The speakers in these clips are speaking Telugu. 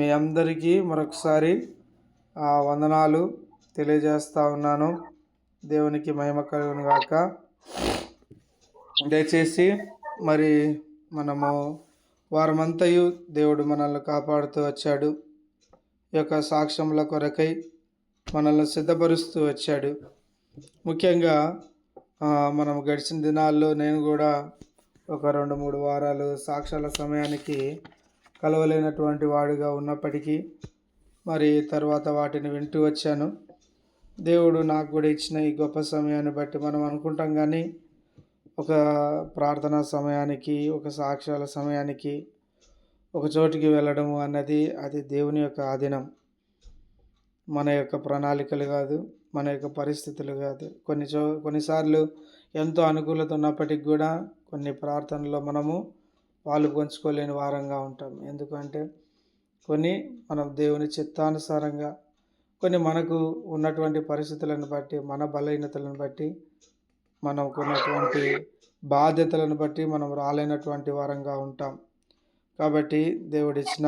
మీ అందరికీ మరొకసారి వందనాలు తెలియజేస్తా ఉన్నాను. దేవునికి మహిమ కలుగును గాక. దయచేసి మరి మనము వారమంతయు దేవుడు మనల్ని కాపాడుతూ వచ్చాడు. ఈ యొక్క సాక్ష్యముల కొరకై మనల్ని సిద్ధపరుస్తూ వచ్చాడు. ముఖ్యంగా మనం గడిచిన దినాల్లో నేను కూడా ఒక 2-3 వారాలు సాక్ష్యాల సమయానికి కలవలేనటువంటి వాడిగా ఉన్నప్పటికీ మరి తర్వాత వాటిని వింటూ వచ్చాను. దేవుడు నాకు కూడా ఇచ్చిన ఈ గొప్ప సమయాన్ని బట్టి మనం అనుకుంటాం, కానీ ఒక ప్రార్థనా సమయానికి, ఒక సాక్ష్యాల సమయానికి ఒక చోటికి వెళ్ళడము అన్నది అది దేవుని యొక్క ఆధీనం. మన యొక్క ప్రణాళికలు కాదు, మన యొక్క పరిస్థితులు కాదు. కొన్నిసార్లు ఎంతో అనుకూలత ఉన్నప్పటికి కూడా కొన్ని ప్రార్థనలో మనము పాలు పంచుకోలేని వారంగా ఉంటాం. ఎందుకంటే కొన్ని మనం దేవుని చిత్తానుసారంగా, కొన్ని మనకు ఉన్నటువంటి పరిస్థితులను బట్టి, మన బలహీనతలను బట్టి, మనకున్నటువంటి బాధ్యతలను బట్టి మనం రాలేనటువంటి వారంగా ఉంటాం. కాబట్టి దేవుడిచ్చిన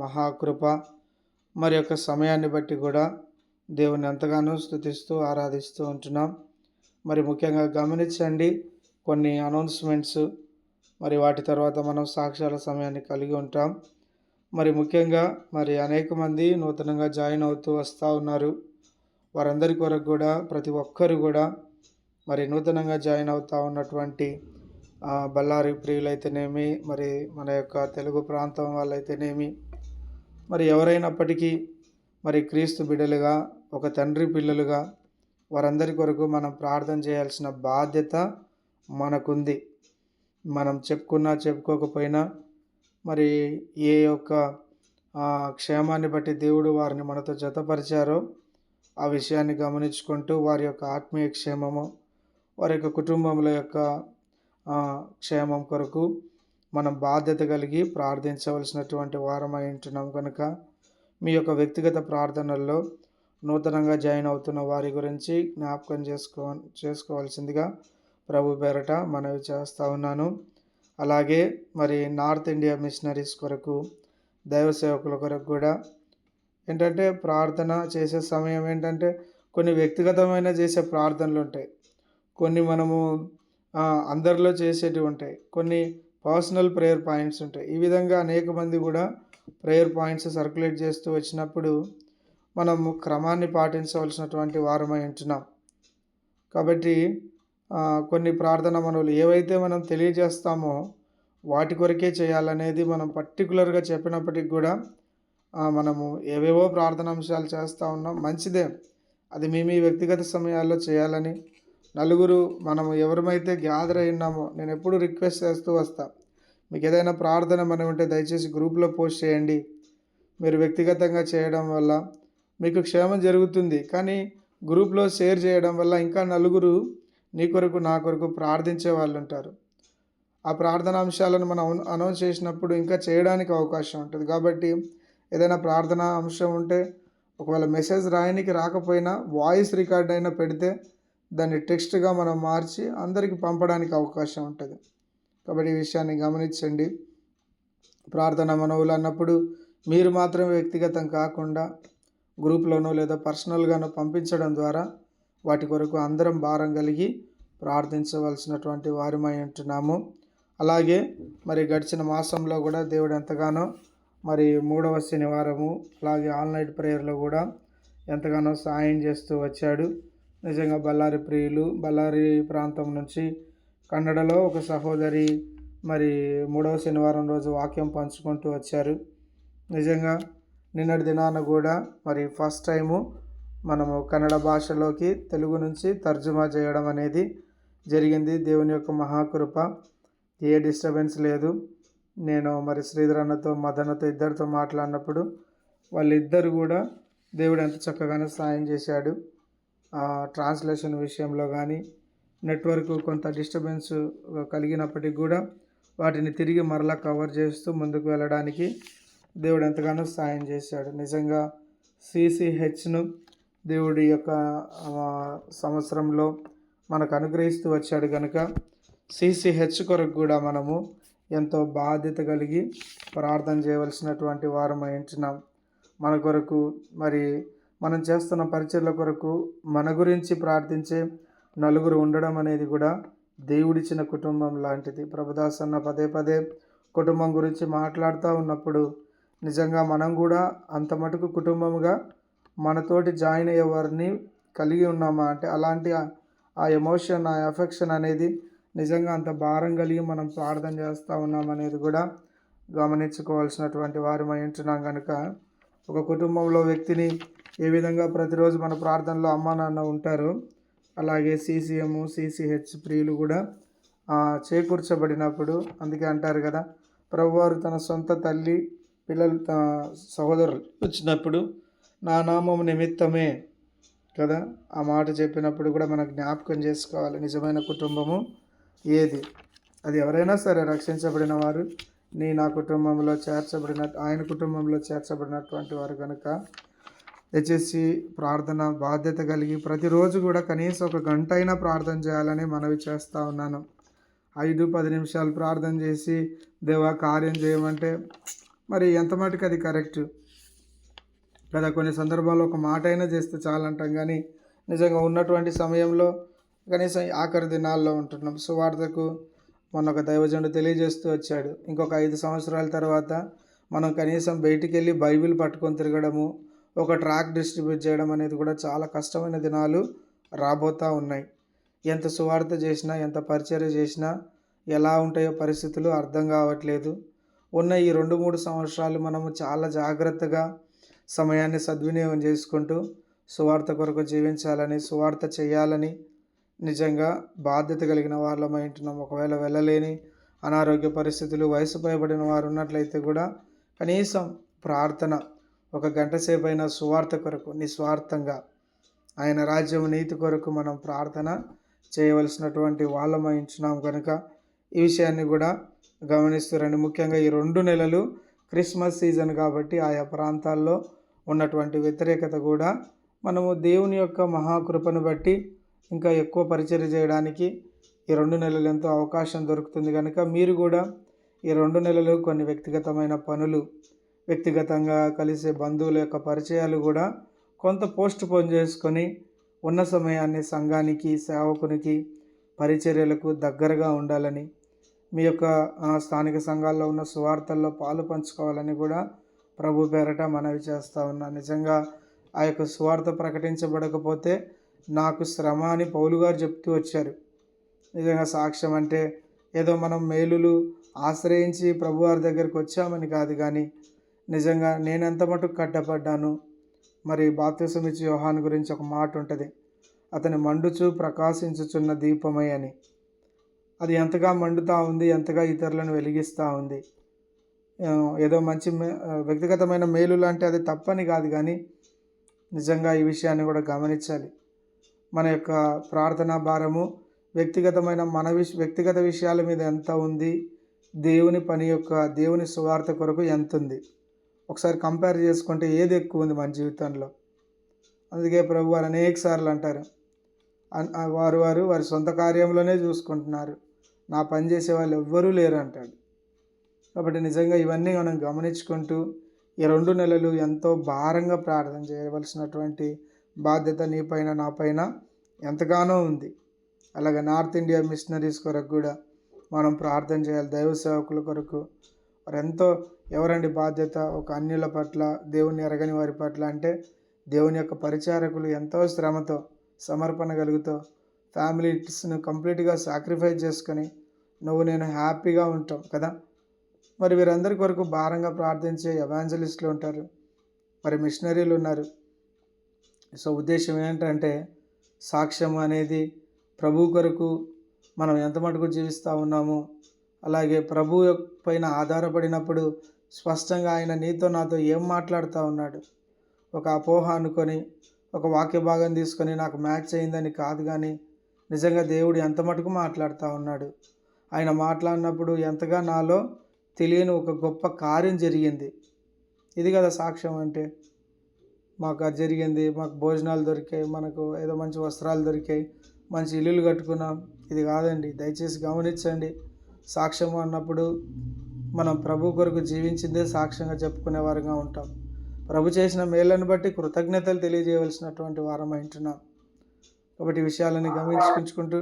మహాకృప మరి యొక్క సమయాన్ని బట్టి కూడా దేవుని ఎంతగానో స్తుతిస్తూ ఆరాధిస్తూ ఉంటున్నాం. మరి ముఖ్యంగా గమనించండి, కొన్ని అనౌన్స్మెంట్స్, మరి వాటి తర్వాత మనం సాక్ష్యాల సమయాన్ని కలిగి ఉంటాం. మరి ముఖ్యంగా మరి అనేక మంది నూతనంగా జాయిన్ అవుతూ వస్తూ ఉన్నారు. వారందరి కొరకు కూడా ప్రతి ఒక్కరు కూడా మరి నూతనంగా జాయిన్ అవుతూ ఉన్నటువంటి బళ్ళారి ప్రియులైతేనేమి, మరి మన యొక్క తెలుగు ప్రాంతం వాళ్ళైతేనేమి, మరి ఎవరైనప్పటికీ మరి క్రీస్తు బిడ్డలుగా, ఒక తండ్రి పిల్లలుగా వారందరి కొరకు మనం ప్రార్థన చేయాల్సిన బాధ్యత మనకుంది. మనం చెప్పుకున్నా చెప్పుకోకపోయినా మరి ఏ యొక్క క్షేమాన్ని బట్టి దేవుడు వారిని మనతో జతపరిచారో ఆ విషయాన్ని గమనించుకుంటూ వారి యొక్క ఆత్మీయ క్షేమము, వారి యొక్క కుటుంబముల యొక్క క్షేమం కొరకు మనం బాధ్యత కలిగి ప్రార్థించవలసినటువంటి వారమై ఉంటున్నాం. కనుక మీ యొక్క వ్యక్తిగత ప్రార్థనల్లో నూతనంగా జాయిన్ అవుతున్న వారి గురించి జ్ఞాపకం చేసుకోవాల్సిందిగా ప్రభు పేరట మనవి చేస్తూ ఉన్నాను. అలాగే మరి నార్త్ ఇండియా మిషనరీస్ కొరకు, దైవ సేవకుల కొరకు కూడా ఏంటంటే ప్రార్థన చేసే సమయం ఏంటంటే కొన్ని వ్యక్తిగతమైన చేసే ప్రార్థనలు ఉంటాయి, కొన్ని మనము అందరిలో చేసేటివి ఉంటాయి, కొన్ని పర్సనల్ ప్రేయర్ పాయింట్స్ ఉంటాయి. ఈ విధంగా అనేక మంది కూడా ప్రేయర్ పాయింట్స్ సర్క్యులేట్ చేస్తూ వచ్చినప్పుడు మనము క్రమాన్ని పాటించవలసినటువంటి వారమై ఉంటున్నాం. కాబట్టి కొన్ని ప్రార్థన మనలు ఏవైతే మనం తెలియజేస్తామో వాటి కొరకే చేయాలనేది మనం పర్టికులర్గా చెప్పినప్పటికి కూడా మనము ఏవేవో ప్రార్థనాంశాలు చేస్తూ ఉన్నాం. మంచిదే, అది మీ వ్యక్తిగత సమయాల్లో చేయాలని నలుగురు మనము ఎవరమైతే గ్యాదర్ అయి ఉన్నామో నేను ఎప్పుడు రిక్వెస్ట్ చేస్తూ వస్తాను. మీకు ఏదైనా ప్రార్థన మనం ఉంటే దయచేసి గ్రూప్లో పోస్ట్ చేయండి. మీరు వ్యక్తిగతంగా చేయడం వల్ల మీకు క్షేమం జరుగుతుంది, కానీ గ్రూప్లో షేర్ చేయడం వల్ల ఇంకా నలుగురు నీ కొరకు నా కొరకు ప్రార్థించే వాళ్ళు ఉంటారు. ఆ ప్రార్థనా అంశాలను మనం అనౌన్స్ చేసినప్పుడు ఇంకా చేయడానికి అవకాశం ఉంటుంది. కాబట్టి ఏదైనా ప్రార్థనా అంశం ఉంటే ఒకవేళ మెసేజ్ రాయడానికి రాకపోయినా వాయిస్ రికార్డ్ అయినా పెడితే దాన్ని టెక్స్ట్గా మనం మార్చి అందరికీ పంపడానికి అవకాశం ఉంటుంది. కాబట్టి ఈ విషయాన్ని గమనించండి. ప్రార్థన మనవులు అన్నప్పుడు మీరు మాత్రం వ్యక్తిగతం కాకుండా గ్రూప్లోనో లేదా పర్సనల్గానో పంపించడం ద్వారా వాటి కొరకు అందరం భారం కలిగి ప్రార్థించవలసినటువంటి వారిమై ఉంటున్నాము. అలాగే మరి గడిచిన మాసంలో కూడా దేవుడు ఎంతగానో మరి 3వ శనివారము అలాగే ఆన్లైన్ ప్రేయర్లో కూడా ఎంతగానో సాయం చేస్తూ వచ్చాడు. నిజంగా బళ్ళారి ప్రియులు, బళ్ళారి ప్రాంతం నుంచి కన్నడలో ఒక సహోదరి మరి 3వ శనివారం రోజు వాక్యం పంచుకుంటూ వచ్చారు. నిజంగా నిన్నటి దినాన కూడా మరి ఫస్ట్ టైము మనము కన్నడ భాషలోకి తెలుగు నుంచి తర్జుమా చేయడం అనేది జరిగింది. దేవుని యొక్క మహాకృప, ఏ డిస్టర్బెన్స్ లేదు. నేను మరి శ్రీధర్ అన్నతో, మదనతో ఇద్దరితో మాట్లాడినప్పుడు వాళ్ళిద్దరు కూడా దేవుడు ఎంత చక్కగానే సాయం చేశాడు. ట్రాన్స్లేషన్ విషయంలో కానీ నెట్వర్క్ కొంత డిస్టర్బెన్స్ కలిగినప్పటికీ కూడా వాటిని తిరిగి మరలా కవర్ చేస్తూ ముందుకు వెళ్ళడానికి దేవుడు ఎంతగానో సాయం చేశాడు. నిజంగా CCHను దేవుడి యొక్క సంవత్సరంలో మనకు అనుగ్రహిస్తూ వచ్చాడు కనుక CCH కొరకు కూడా మనము ఎంతో బాధ్యత కలిగి ప్రార్థన చేయవలసినటువంటి వారమై ఉంటున్నాం. మన కొరకు మరి మనం చేస్తున్న పరిచర్ల కొరకు మన గురించి ప్రార్థించే నలుగురు ఉండడం అనేది కూడా దేవుడిచ్చిన కుటుంబం లాంటిది. ప్రభుదాస్ అన్న పదే పదే కుటుంబం గురించి మాట్లాడుతూ ఉన్నప్పుడు నిజంగా మనం కూడా అంత మటుకు కుటుంబముగా మనతోటి జాయిన్ అయ్యే వారిని కలిగి ఉన్నామా అంటే అలాంటి ఆ ఎమోషన్, ఆ ఎఫెక్షన్ అనేది నిజంగా అంత భారం కలిగి మనం ప్రార్థన చేస్తూ ఉన్నామనేది కూడా గమనించుకోవాల్సినటువంటి వారమై ఉంటున్నాం. కనుక ఒక కుటుంబంలో వ్యక్తిని ఏ విధంగా ప్రతిరోజు మన ప్రార్థనలో అమ్మా నాన్న ఉంటారు, అలాగే CCM, CCH ప్రియులు కూడా చేకూర్చబడినప్పుడు అందుకే అంటారు కదా, ప్రభువారు తన సొంత తల్లి పిల్లలు సహోదరులు వచ్చినప్పుడు నా నామం నిమిత్తమే కదా ఆ మాట చెప్పినప్పుడు కూడా మనం జ్ఞాపకం చేసుకోవాలి. నిజమైన కుటుంబము ఏది? అది ఎవరైనా సరే రక్షించబడిన వారు నా కుటుంబంలో ఆయన కుటుంబంలో చేర్చబడినటువంటి వారు కనుక దయచేసి ప్రార్థన బాధ్యత కలిగి ప్రతిరోజు కూడా కనీసం 1 గంట అయినా ప్రార్థన చేయాలని మనవి చేస్తూ ఉన్నాను. 5-10 నిమిషాలు ప్రార్థన చేసి దేవా కార్యం చేయమంటే మరి ఎంత మటుకు అది కరెక్ట్ కదా? కొన్ని సందర్భాల్లో ఒక మాట అయినా చేస్తే చాలంటాం, కానీ నిజంగా ఉన్నటువంటి సమయంలో కనీసం ఆఖరి దినాల్లో ఉంటున్నాం. సువార్తకు మొన్న ఒక దైవజనుడు తెలియజేస్తూ వచ్చాడు, ఇంకొక 5 సంవత్సరాల తర్వాత మనం కనీసం బయటికి వెళ్ళి బైబిల్ పట్టుకొని తిరగడము, ఒక ట్రాక్ డిస్ట్రిబ్యూట్ చేయడం అనేది కూడా చాలా కష్టమైన దినాలు రాబోతూ ఉన్నాయి. ఎంత సువార్త చేసినా, ఎంత పరిచర్య చేసినా ఎలా ఉంటాయో పరిస్థితులు అర్థం కావట్లేదు. ఉన్న ఈ 2-3 సంవత్సరాలు మనము చాలా జాగ్రత్తగా సమయాన్ని సద్వినియోగం చేసుకుంటూ సువార్త కొరకు జీవించాలని, సువార్త చేయాలని నిజంగా బాధ్యత కలిగిన వాళ్ళమై ఉంటున్నాం. ఒకవేళ వెళ్ళలేని అనారోగ్య పరిస్థితులు, వయసు పైబడిన వారు ఉన్నట్లయితే కూడా కనీసం ప్రార్థన 1 గంట సేపు అయినా సువార్త కొరకు నిస్వార్థంగా ఆయన రాజ్యం నీతి కొరకు మనం ప్రార్థన చేయవలసినటువంటి వాళ్ళమై ఉంటున్నాం. కనుక ఈ విషయాన్ని కూడా గమనిస్తురండి. ముఖ్యంగా ఈ 2 నెలలు క్రిస్మస్ సీజన్ కాబట్టి ఆయా ప్రాంతాల్లో ఉన్నటువంటి వ్యతిరేకత కూడా మనము దేవుని యొక్క మహాకృపను బట్టి ఇంకా ఎక్కువ పరిచర్య చేయడానికి ఈ 2 నెలలు ఎంతో అవకాశం దొరుకుతుంది. కనుక మీరు కూడా ఈ 2 నెలలు కొన్ని వ్యక్తిగతమైన పనులు, వ్యక్తిగతంగా కలిసే బంధువుల యొక్క పరిచయాలు కూడా కొంత పోస్ట్ పోన్ చేసుకొని ఉన్న సమయాన్ని సంఘానికి, సేవకునికి, పరిచర్యలకు దగ్గరగా ఉండాలని, మీ యొక్క స్థానిక సంఘాల్లో ఉన్న సువార్తల్లో పాలు పంచుకోవాలని కూడా ప్రభు పేరట మనవి చేస్తూ ఉన్నాను. నిజంగా ఆ యొక్క సువార్త ప్రకటించబడకపోతే నాకు శ్రమ అని పౌలు గారు చెప్తూ వచ్చారు. నిజంగా సాక్ష్యం అంటే ఏదో మనం మేలులు ఆశ్రయించి ప్రభువారి దగ్గరికి వచ్చామని కాదు, కానీ నిజంగా నేను ఎంత మటుకు కట్టపడ్డాను. మరి బాప్తిసం ఇచ్చే యోహాను గురించి ఒక మాట ఉంటుంది, అతని మండుచు ప్రకాశించుచున్న దీపమై అని. అది ఎంతగా మండుతూ ఉంది, ఎంతగా ఇతరులను వెలిగిస్తూ ఉంది. ఏదో మంచి వ్యక్తిగతమైన మేలు లాంటి అది తప్పని కాదు, కానీ నిజంగా ఈ విషయాన్ని కూడా గమనించాలి. మన యొక్క ప్రార్థనా భారము వ్యక్తిగతమైన వ్యక్తిగత విషయాల మీద ఎంత ఉంది, దేవుని పని యొక్క దేవుని సువార్త కొరకు ఎంత ఉంది, ఒకసారి కంపేర్ చేసుకుంటే ఏది ఎక్కువ ఉంది మన జీవితంలో. అందుకే ప్రభు వారు అనేక సార్లు అంటారు, వారి సొంత కార్యంలోనే చూసుకుంటున్నారు, నా పని చేసే వాళ్ళు ఎవ్వరూ లేరు అంటాడు. కాబట్టి నిజంగా ఇవన్నీ మనం గమనించుకుంటూ ఈ 2 నెలలు ఎంతో భారంగా ప్రార్థన చేయవలసినటువంటి బాధ్యత నీ పైన, నా పైన ఎంతగానో ఉంది. అలాగే నార్త్ ఇండియా మిషనరీస్ కొరకు కూడా మనం ప్రార్థన చేయాలి. దైవ సేవకుల కొరకు వారు ఎంతో ఎవరండి బాధ్యత ఒక అన్యుల పట్ల, దేవుని ఎరగని వారి పట్ల అంటే దేవుని యొక్క పరిచారకులు ఎంతో శ్రమతో, సమర్పణ కలుగుతూ ఫ్యామిలీస్ను కంప్లీట్గా సాక్రిఫైస్ చేసుకొని నువ్వు నేను హ్యాపీగా ఉంటాం కదా. మరి వీరందరి కొరకు భారంగా ప్రార్థించే ఎవాంజలిస్టులు ఉంటారు, మరి మిషనరీలు ఉన్నారు. సో ఉద్దేశం ఏంటంటే సాక్ష్యం అనేది ప్రభు కొరకు మనం ఎంత మటుకు జీవిస్తూ ఉన్నామో, అలాగే ప్రభు పైన ఆధారపడినప్పుడు స్పష్టంగా ఆయన నీతో నాతో ఏం మాట్లాడుతూ ఉన్నాడు, ఒక అపోహ అనుకొని ఒక వాక్య భాగం తీసుకొని నాకు మ్యాచ్ అయిందని కాదు, కానీ నిజంగా దేవుడు ఎంత మటుకు మాట్లాడుతూ ఉన్నాడు. ఆయన మాట్లాడినప్పుడు ఎంతగా నాలో తెలియని ఒక గొప్ప కార్యం జరిగింది. ఇది కదా సాక్ష్యం అంటే. మాకు అది జరిగింది, మాకు భోజనాలు దొరికాయి, మనకు ఏదో మంచి వస్త్రాలు దొరికాయి, మంచి ఇల్లులు కట్టుకున్నాం, ఇది కాదండి. దయచేసి గమనించండి. సాక్ష్యము అన్నప్పుడు మనం ప్రభు కొరకు జీవించిందే సాక్ష్యంగా చెప్పుకునే వారంగా ఉంటాం. ప్రభు చేసిన మేళ్లను బట్టి కృతజ్ఞతలు తెలియజేయవలసినటువంటి వారమై ఉంటున్నాం. కాబట్టి ఈ విషయాలని గమనించుకుంటూ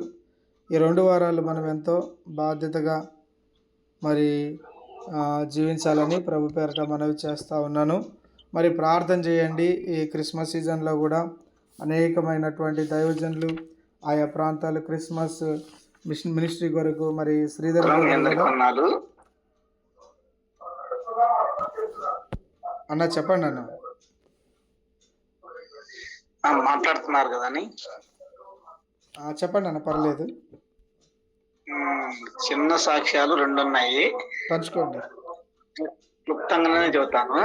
ఈ 2 వారాలు మనం ఎంతో బాధ్యతగా మరి జీవించాలని ప్రభు పేరట మనవి చేస్తూ ఉన్నాను. మరి ప్రార్థన చేయండి. ఈ క్రిస్మస్ సీజన్లో కూడా అనేకమైనటువంటి దైవజనులు ఆయా ప్రాంతాలు క్రిస్మస్ మినిస్ట్రీ కొరకు మరి శ్రీధర్ అన్న చెప్పండి అన్న. మాట్లాడుతున్నారు కదా అని చెప్పండి అన్న, పర్లేదు. చిన్న సాక్ష్యాలు 2 ఉన్నాయి, పంచుకోండి. క్లుప్తంగానే చెబుతాను.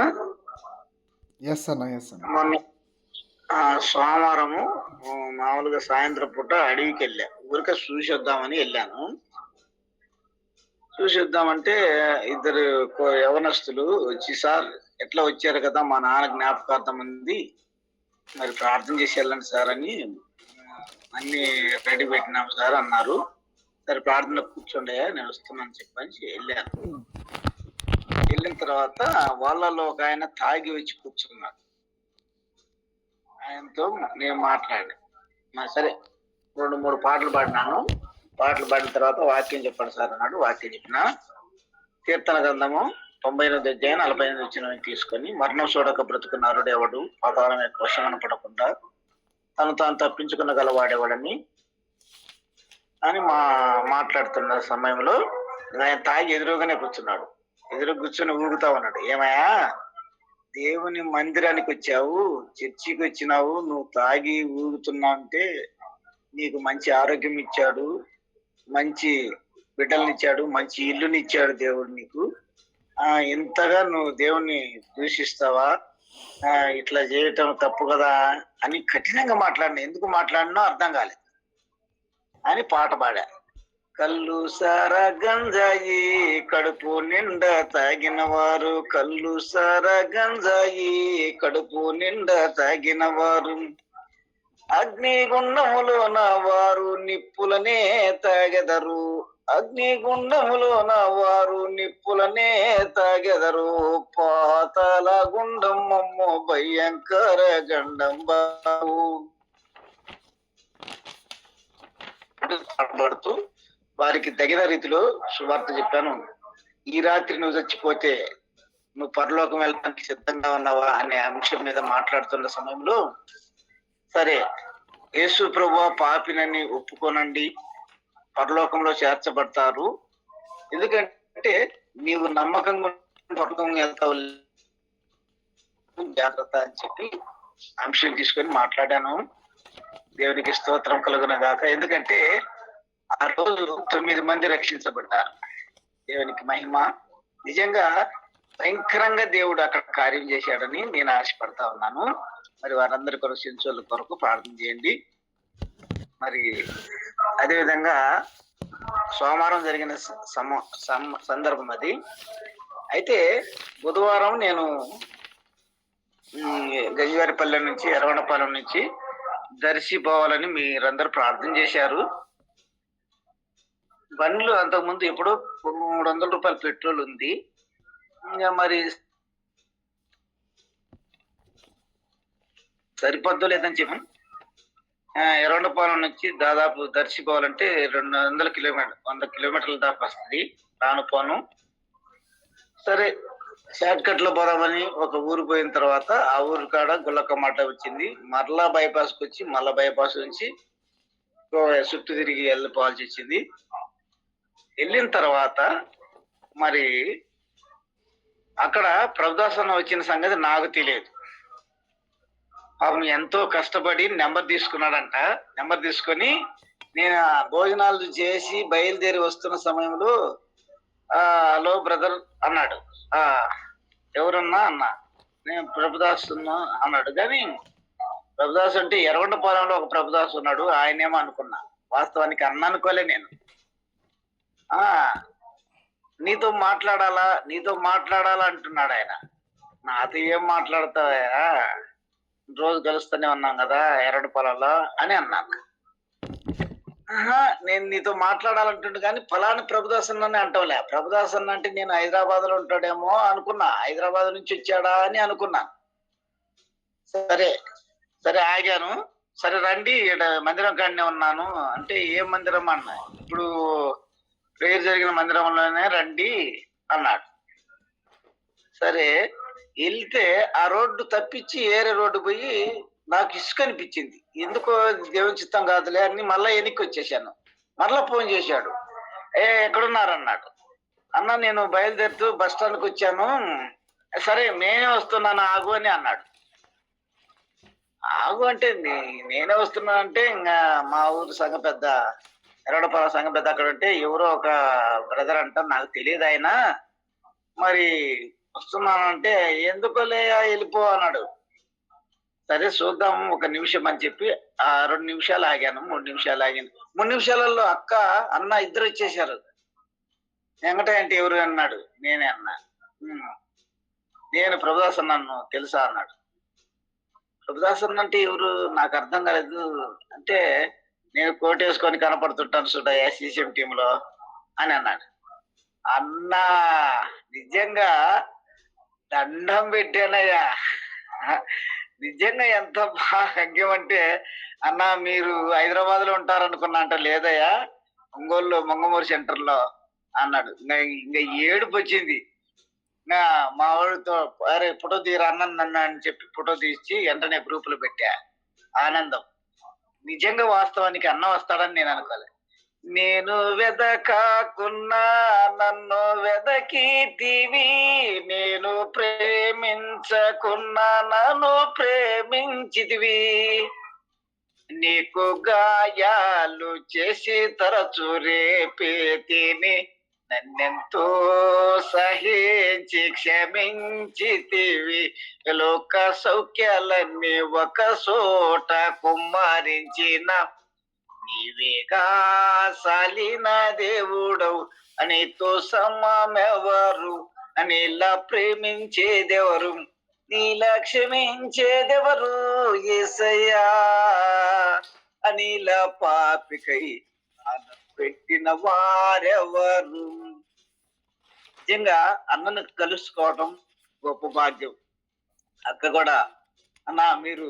ఎస్ అన్న. మొన్న సోమవారము మామూలుగా సాయంత్రం పూట అడవికి వెళ్ళా. ఊరికే చూసొద్దామని వెళ్ళాను. చూసొద్దామంటే 2 యవనస్తులు వచ్చి, సార్ ఎట్లా వచ్చారు కదా, మా నాన్న జ్ఞాపకార్థం ఉంది, మరి ప్రార్థన చేసి వెళ్ళండి సార్ అని అన్ని రెడీ పెట్టినాం సార్ అన్నారు. సరే ప్రార్థన కూర్చోండి, నేను వస్తున్నాను చెప్పని వెళ్ళాను. వెళ్ళిన తర్వాత వాళ్ళలో ఒక ఆయన తాగి వచ్చి కూర్చున్నాడు. ఆయనతో నేను మాట్లాడాను. సరే 2-3 పాటలు పాడినాను. పాటలు పాడిన తర్వాత వాక్యం చెప్పండి సార్ అన్నాడు. వాక్యం చెప్పిన కీర్తన గ్రంథము 98 అధ్యాయం 48 వచనం తీసుకొని, మరణం చూడక బ్రతుకు నరుడు ఎవడు, పాతాళం యొక్క వశమన పడకుండా తను తాను తప్పించుకున్న గలవాడేవాడని అని మాట్లాడుతున్న సమయంలో ఆయన తాగి ఎదురుగానే కూర్చున్నాడు. ఎదురు కూర్చొని ఊగుతా ఉన్నాడు. ఏమయ్యా, దేవుని మందిరానికి వచ్చావు, చర్చికి వచ్చినావు, నువ్వు తాగి ఊగుతున్నావు అంటే నీకు మంచి ఆరోగ్యం ఇచ్చాడు, మంచి బిడ్డలనిచ్చాడు, మంచి ఇల్లునిచ్చాడు దేవుడు నీకు. ఇంతగా నువ్వు దేవుణ్ణి దూషిస్తావా, ఇట్లా చేయటం తప్పు కదా అని కఠినంగా మాట్లాడినా. ఎందుకు మాట్లాడినా అర్థం కాలేదు అని పాట పాడా. కళ్ళు సారా గంజాయి కడుపు నిండా తాగిన వారు, కళ్ళు సారా గంజాయి కడుపు నిండా తాగిన వారు, అగ్నిగుండములోన వారు నిప్పులనే తాగెదరు, అగ్నిగుండములోన వారు నిప్పులనే తాగెదరు, పాతాళ గుండమ్మో భయంకర గండం బాబు పాడుతూ వారికి తగిన రీతిలో సువార్త చెప్పాను. ఈ రాత్రి నువ్వు చచ్చిపోతే నువ్వు పరలోకం వెళ్ళడానికి సిద్ధంగా ఉన్నావా అనే అంశం మీద మాట్లాడుతున్న సమయంలో, సరే యేసు ప్రభువా పాపినని ఒప్పుకోనండి, పరలోకంలో చేర్చబడతారు, ఎందుకంటే నీవు నమ్మకంగా పరలోకం వెళ్తావు, జాగ్రత్త అని చెప్పి అంశం తీసుకొని మాట్లాడాను. దేవునికి స్తోత్రం కలుగును గాక. ఎందుకంటే ఆ రోజు 9 మంది రక్షించబడ్డారు. దేవునికి మహిమ. నిజంగా భయంకరంగా దేవుడు అక్కడ కార్యం చేశాడని నేను ఆశపడతా ఉన్నాను. మరి వారందరి కొరకు సెంచోళ్ళ కొరకు ప్రార్థన చేయండి. మరి అదేవిధంగా సోమవారం జరిగిన సందర్భం అది. అయితే బుధవారం నేను గంజివారిపల్లె నుంచి ఎర్రవనపాలెం నుంచి దర్శి పోవాలని మీరందరూ ప్రార్థన చేశారు. బండ్లు అంతకుముందు ఎప్పుడో 300 రూపాయల పెట్రోల్ ఉంది. ఇంకా మరి సరిపోద్దో లేదని చెప్పి ఎర్రవనపాలెం నుంచి దాదాపు దర్శి పోవాలంటే 100 కిలోమీటర్ల దాకా వస్తుంది రాను పోను. సరే షార్ట్ కట్ లో పోదామని ఒక ఊరు పోయిన తర్వాత ఆ ఊరు కాడ గుల్లక్క మాట వచ్చింది. మరలా బైపాస్కి వచ్చి మళ్ళా బైపాస్ నుంచి చుట్టూ తిరిగి వెళ్ళిపోవాల్సి వచ్చింది. వెళ్ళిన తర్వాత మరి అక్కడ ప్రభుదాసన వచ్చిన సంగతి నాకు తెలియదు. పాపం ఎంతో కష్టపడి నెంబర్ తీసుకున్నాడంట. నెంబర్ తీసుకొని నేను భోజనాలు చేసి బయలుదేరి వస్తున్న సమయంలో హలో బ్రదర్ అన్నాడు. ఎవరన్నా అన్నా, నేను ప్రభుదాస్ అన్నాడు. కానీ ప్రభుదాస్ అంటే ఎర్రగొండపాలెంలో ఒక ప్రభుదాస్ ఉన్నాడు, ఆయనేమో అనుకున్నా. వాస్తవానికి అన్న అనుకోలే నేను. నీతో మాట్లాడాలా అంటున్నాడు ఆయన. నాతో ఏం మాట్లాడతావా, రోజు కలుస్తూనే ఉన్నాం కదా ఎర్రగొండపాలెంలో అని అన్నాను. ఆహా! నేను నీతో మాట్లాడాలంటుండు కానీ ఫలానా ప్రభుదాస్ అన్ననే అంటాంలే. ప్రభుదాస్ అన్న అంటే నేను హైదరాబాద్‌లో ఉంటాడేమో అనుకున్నా. హైదరాబాద్ నుంచి వచ్చాడా అని అనుకున్నా. సరే, సరే ఆగాను. సరే రండి ఈడ మందిరం కాడనే ఉన్నాను. అంటే ఏ మందిరం అన్నా. ఇప్పుడు ప్రేయర్ జరిగిన మందిరంలోనే రండి అన్నాడు. సరే ఎళ్తే ఆ రోడ్డు తప్పించి ఏరే రోడ్డు పోయి నాకు ఇసుక అనిపించింది. ఎందుకో దేవుని చిత్తం కాదులే అని మళ్ళా ఎనిక్కొచ్చేసాను. మరలా ఫోన్ చేశాడు. ఎక్కడున్నారన్నాడు. అన్న నేను బయలుదేరుతూ బస్ స్టాండ్‌కొచ్చాను. సరే నేనే వస్తున్నాను ఆగు అని అన్నాడు. ఆగు అంటే నేనే వస్తున్నానంటే ఇంగా మా ఊరు సంఘ పెద్ద ఎర్రగొండపాలెం సంఘ పెద్ద అక్కడుంటే ఎవరో ఒక బ్రదర్ అంట నాకు తెలియదాయన. మరి వస్తున్నానంటే ఎందుకులేయా ఎళ్ళిపో అన్నాడు. సరే చూద్దాం ఒక నిమిషం అని చెప్పి 2 నిమిషాలు ఆగాను. 3 నిమిషాలు ఆగాను. 3 నిమిషాలలో అక్క, అన్న ఇద్దరు వచ్చేసారు. వెంకటయ్య అంటే ఎవరు అన్నాడు. నేనే అన్నా. హ్మ్. నేను ప్రభుదాస్ అన్నను తెలుసా అన్నాడు. ప్రభుదాస్ అన్న అంటే ఎవరు నాకు అర్థం కాలేదు. అంటే నేను కోటేసుకొని కనపడుతుంటాను చూడయ్యా సీసీఎం టీమ్‌లో అని అన్నాడు. అన్నా నిజంగా దండం పెట్టానయ్యా. నిజంగా ఎంత భాగ్యం అంటే అన్న మీరు హైదరాబాద్ లో ఉంటారనుకున్నా అంట లేదయ్యా ఒంగోలులో మంగమూరు సెంటర్ లో అన్నాడు. ఇంకా ఏడుపు వచ్చింది. ఇంకా మా వాడితో అరే ఫోటో తీరా అన్న నన్ను అని చెప్పి ఫోటో తీసి వెంటనే గ్రూప్ లో పెట్టా. ఆనందం నిజంగా వాస్తవానికి అన్న వస్తాడని నేను అనుకోలేదు. నేను వెదకాకున్నా నన్ను వెదకితివి, నేను ప్రేమించకున్నా నన్ను ప్రేమించితివి, నీకు గాయాలు చేసి తరచు రేపేతిని, నన్నెంతో సహించి క్షమించితివి, లోక సౌఖ్యాలన్నీ ఒక చోట కుమ్మరించిన నీవేగా సాలిన దేవుడవు, నీతో సమమెవరు, నీలా ప్రేమించేదెవరు, నీలా క్షమించేదెవరు యేసయ్యా, అనిలా పాపికై పెట్టిన వారెవరు. నిజంగా అన్నను కలుసుకోవటం గొప్ప భాగ్యం. అక్క కూడా అన్న మీరు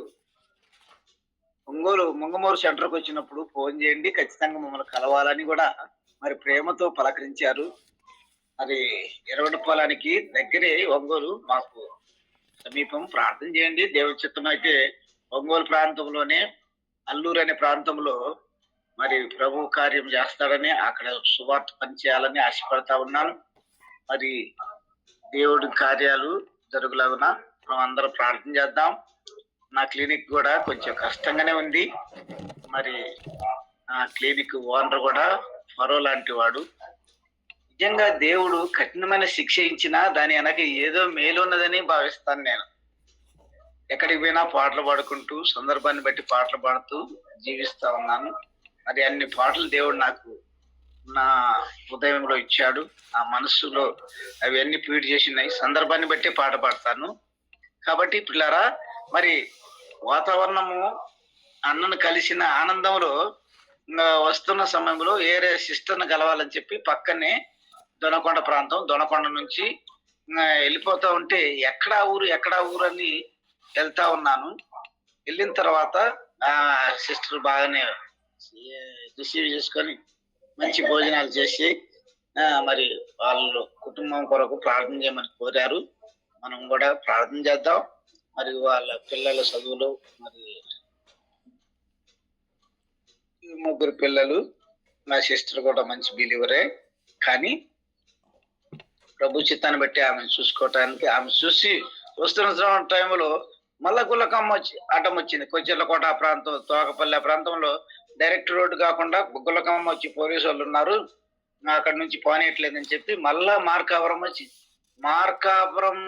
ముంగమూరు సెంటర్కి వచ్చినప్పుడు ఫోన్ చేయండి ఖచ్చితంగా మమ్మల్ని కలవాలని కూడా మరి ప్రేమతో పలకరించారు. మరి ఎర్రగొండపాలెంకి దగ్గరే ఒంగోలు మాకు సమీపం. ప్రార్థన చేయండి దేవుడి చిత్తం అయితే ఒంగోలు ప్రాంతంలోనే అల్లూరు అనే ప్రాంతంలో మరి ప్రభు కార్యం చేస్తాడని అక్కడ సువార్త పనిచేయాలని ఆశపడతా ఉన్నాను. మరి దేవుడి కార్యాలు జరుగులాగున మనం అందరం ప్రార్థన చేద్దాం. నా క్లినిక్ కూడా కొంచెం కష్టంగానే ఉంది. మరి ఆ క్లినిక్ ఓనర్ కూడా ఫరో లాంటి వాడు. నిజంగా దేవుడు కఠినమైన శిక్ష ఇచ్చినా దాని వెనక ఏదో మేలు ఉన్నదని భావిస్తాను నేను. ఎక్కడికి పోయినా పాటలు పాడుకుంటూ సందర్భాన్ని బట్టి పాటలు పాడుతూ జీవిస్తా ఉన్నాను. మరి అన్ని పాటలు దేవుడు నాకు నా హృదయంలో ఇచ్చాడు. నా మనస్సులో అవన్నీ ఫీడ్ చేసినాయి. సందర్భాన్ని బట్టి పాట పాడతాను. కాబట్టి పిల్లారా మరి వాతావరణము అన్నను కలిసిన ఆనందంలో వస్తున్న సమయంలో ఏరే సిస్టర్ను కలవాలని చెప్పి పక్కనే దొనకొండ ప్రాంతం, దొనకొండ నుంచి వెళ్ళిపోతా ఉంటే ఎక్కడా ఊరు అని వెళ్తా ఉన్నాను. వెళ్ళిన తర్వాత ఆ సిస్టర్ బాగానే రిసీవ్ చేసుకొని మంచి భోజనాలు చేసి మరి వాళ్ళు కుటుంబం కొరకు ప్రార్థన చేయమని కోరారు. మనం కూడా ప్రార్థన చేద్దాం. మరి వాళ్ళ పిల్లల చదువులు, మరి 3 పిల్లలు, మా సిస్టర్ కూడా మంచి బిలీవరే. కానీ ప్రభు చిత్తాన్ని బట్టి ఆమెను చూసుకోవటానికి ఆమె చూసి వస్తున్న టైంలో మళ్ళా గుల్లకమ్మ అడ్డం వచ్చింది. కొచ్చెర్లకోట ప్రాంతం, తోకపల్లె ప్రాంతంలో డైరెక్ట్ రోడ్డు కాకుండా గుల్లకమ్మ వచ్చి పోలీసు వాళ్ళు ఉన్నారు, అక్కడ నుంచి పోనీయట్లేదని చెప్పి మళ్ళా మార్కాపురం వచ్చి మార్కాపురం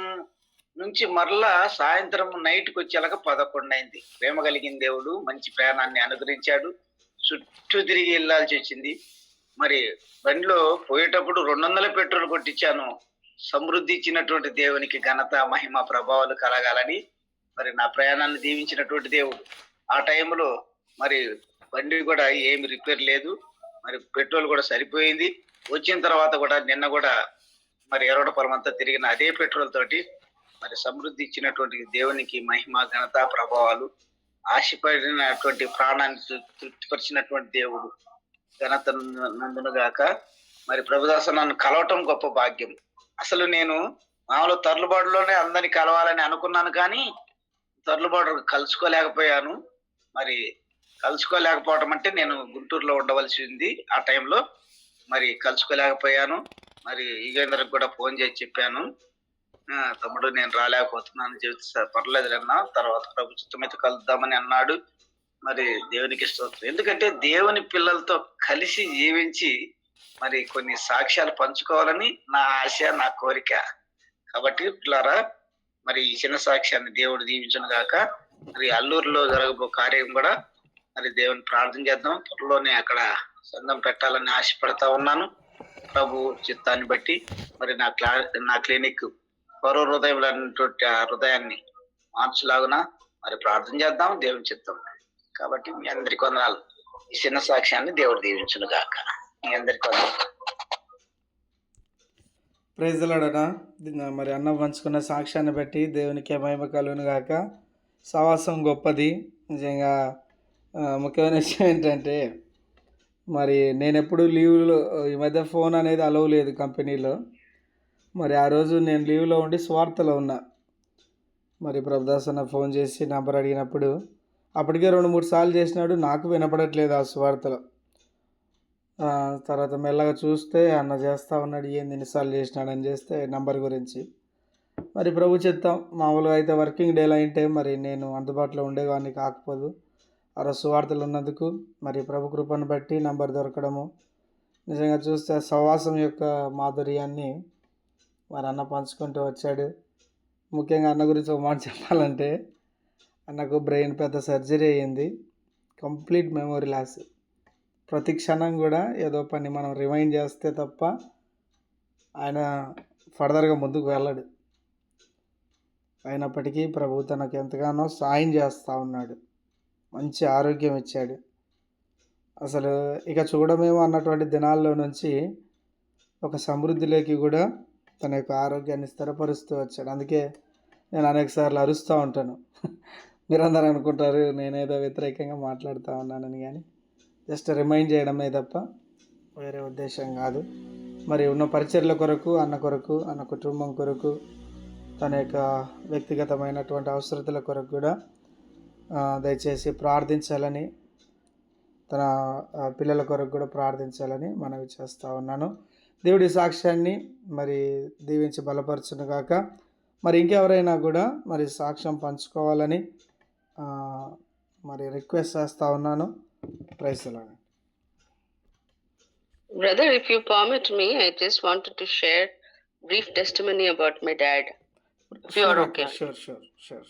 నుంచి మరలా సాయంత్రం నైట్కి వచ్చేలాగా 11 అయింది. ప్రేమ కలిగిన దేవుడు మంచి ప్రయాణాన్ని అనుగ్రహించాడు. చుట్టూ తిరిగి వెళ్ళాల్సి వచ్చింది. మరి బండిలో పోయేటప్పుడు 200 పెట్రోల్ కొట్టించాను. సమృద్ధి ఇచ్చినటువంటి దేవునికి ఘనత, మహిమ, ప్రభావాలు కలగాలని మరి నా ప్రయాణాన్ని దీవించినటువంటి దేవుడు. ఆ టైంలో మరి బండి కూడా ఏమి రిపేర్ లేదు, మరి పెట్రోల్ కూడా సరిపోయింది. వచ్చిన తర్వాత కూడా నిన్న కూడా మరి ఎరవడపురం అంతా తిరిగిన అదే పెట్రోల్ తోటి మరి సమృద్ధి ఇచ్చినటువంటి దేవునికి మహిమ, ఘనత, ప్రభావాలు. ఆశపడినటువంటి ప్రాణాన్ని తృప్తిపరిచినటువంటి దేవుడు ఘనత నందునుగాక. మరి ప్రభుదాస నన్ను కలవటం గొప్ప భాగ్యం. అసలు నేను మామూలు తరలుబాటులోనే అందరిని కలవాలని అనుకున్నాను, కానీ తరలుబాటు కలుసుకోలేకపోయాను. మరి కలుసుకోలేకపోవటం అంటే నేను గుంటూరులో ఉండవలసి ఉంది ఆ టైంలో, మరి కలుసుకోలేకపోయాను. మరి యుగేంద్రకు కూడా ఫోన్ చేసి చెప్పాను, తమ్ముడు నేను రాలేకపోతున్నాను, చెప్తే పర్లేదు అన్నా, తర్వాత ప్రభుత్వం అయితే కలుద్దామని అన్నాడు. మరి దేవునికి స్తోత్రం. ఎందుకంటే దేవుని పిల్లలతో కలిసి జీవించి మరి కొన్ని సాక్ష్యాలు పంచుకోవాలని నా ఆశ, నా కోరిక. కాబట్టి పిల్లారా, మరి ఈ చిన్న సాక్ష్యాన్ని దేవుడు దీవించును గాక. మరి అల్లూరులో జరగబో కార్యం కూడా మరి దేవుని ప్రార్థన చేద్దాం. త్వరలోనే అక్కడ సంఘం పెట్టాలని ఆశపడతా ఉన్నాను. ప్రభు చిత్తాన్ని బట్టి మరి నా క్లినిక్ పరో హృదయంలో అన్నటువంటి ఆ హృదయాన్ని మార్చులాగున మరి ప్రార్థన చేద్దాం, దేవుని చిత్తం. కాబట్టి మీ అందరికి వందనాలు. ఈ చిన్న సాక్ష్యాన్ని దేవుడు దీవించును గాక. మీ అందరికి వందనాలు. ప్రైజ్ లాడనా. మరి అన్న పంచుకున్న సాక్ష్యాన్ని బట్టి దేవునికి మహిమ కలుగును గాక. సవాసం గొప్పది నిజంగా. ముఖ్యమైన విషయం ఏంటంటే, మరి నేను ఎప్పుడు లీవ్లో, ఈ మధ్య ఫోన్ అనేది అలవ్ లేదు కంపెనీలో. మరి ఆ రోజు నేను లీవ్లో ఉండి స్వార్థలో ఉన్నా. మరి ప్రభుదాస్ అన్న ఫోన్ చేసి నెంబర్ అడిగినప్పుడు అప్పటికే 2-3 సార్లు చేసినాడు, నాకు వినపడట్లేదు ఆ స్వార్థలో. తర్వాత మెల్లగా చూస్తే అన్న చేస్తూ ఉన్నాడు, ఏంది ఎన్నిసార్లు చేసినాడని చేస్తే నంబర్ గురించి. మరి ప్రభు చిత్తం. మామూలుగా అయితే వర్కింగ్ డేలో అయింటే మరి నేను అందుబాటులో ఉండేవాడిని కాకపోదు. ఆ రోజు సువార్తలు ఉన్నందుకు మరి ప్రభు కృపను బట్టి నంబర్ దొరకడము, నిజంగా చూస్తే సహవాసం యొక్క మాధుర్యాన్ని మరి అన్న పంచుకుంటూ వచ్చాడు. ముఖ్యంగా అన్న గురించి ఒక మాట చెప్పాలంటే, అన్నకు బ్రెయిన్ పెద్ద సర్జరీ అయ్యింది, కంప్లీట్ మెమొరీ లాస్. ప్రతి క్షణం కూడా ఏదో పని మనం రిమైండ్ చేస్తే తప్ప ఆయన ఫర్దర్గా ముందుకు వెళ్ళడు. అయినప్పటికీ ప్రభు తనకు ఎంతగానో సాయం చేస్తూ ఉన్నాడు, మంచి ఆరోగ్యం ఇచ్చాడు. అసలు ఇక చూడమేమో అన్నటువంటి దినాల్లో నుంచి ఒక సమృద్ధిలోకి కూడా తన యొక్క ఆరోగ్యాన్ని స్థిరపరుస్తూ వచ్చాడు. అందుకే నేను అనేక సార్లు అరుస్తూ ఉంటాను. మీరందరూ అనుకుంటారు నేనేదో వ్యతిరేకంగా మాట్లాడుతూ ఉన్నానని, కానీ జస్ట్ రిమైండ్ చేయడమే తప్ప వేరే ఉద్దేశం కాదు. మరి ఉన్న పరిచర్ల కొరకు, అన్న కొరకు, అన్న కుటుంబం కొరకు, తన యొక్క వ్యక్తిగతమైనటువంటి అవసరతల కొరకు కూడా దయచేసి ప్రార్థించాలని, తన పిల్లల కొరకు కూడా ప్రార్థించాలని మనవి చేస్తూ ఉన్నాను. దేవుడి సాక్ష్యాన్ని మరి దీవించి బలపరచును గాక. మరి ఇంకెవరైనా కూడా మరి సాక్ష్యం పంచుకోవాలని మరి రిక్వెస్ట్ చేస్తూ ఉన్నాను. Praise the Lord. Brother, if you permit me, I just wanted to share brief testimony about my dad. If you are okay. Sure.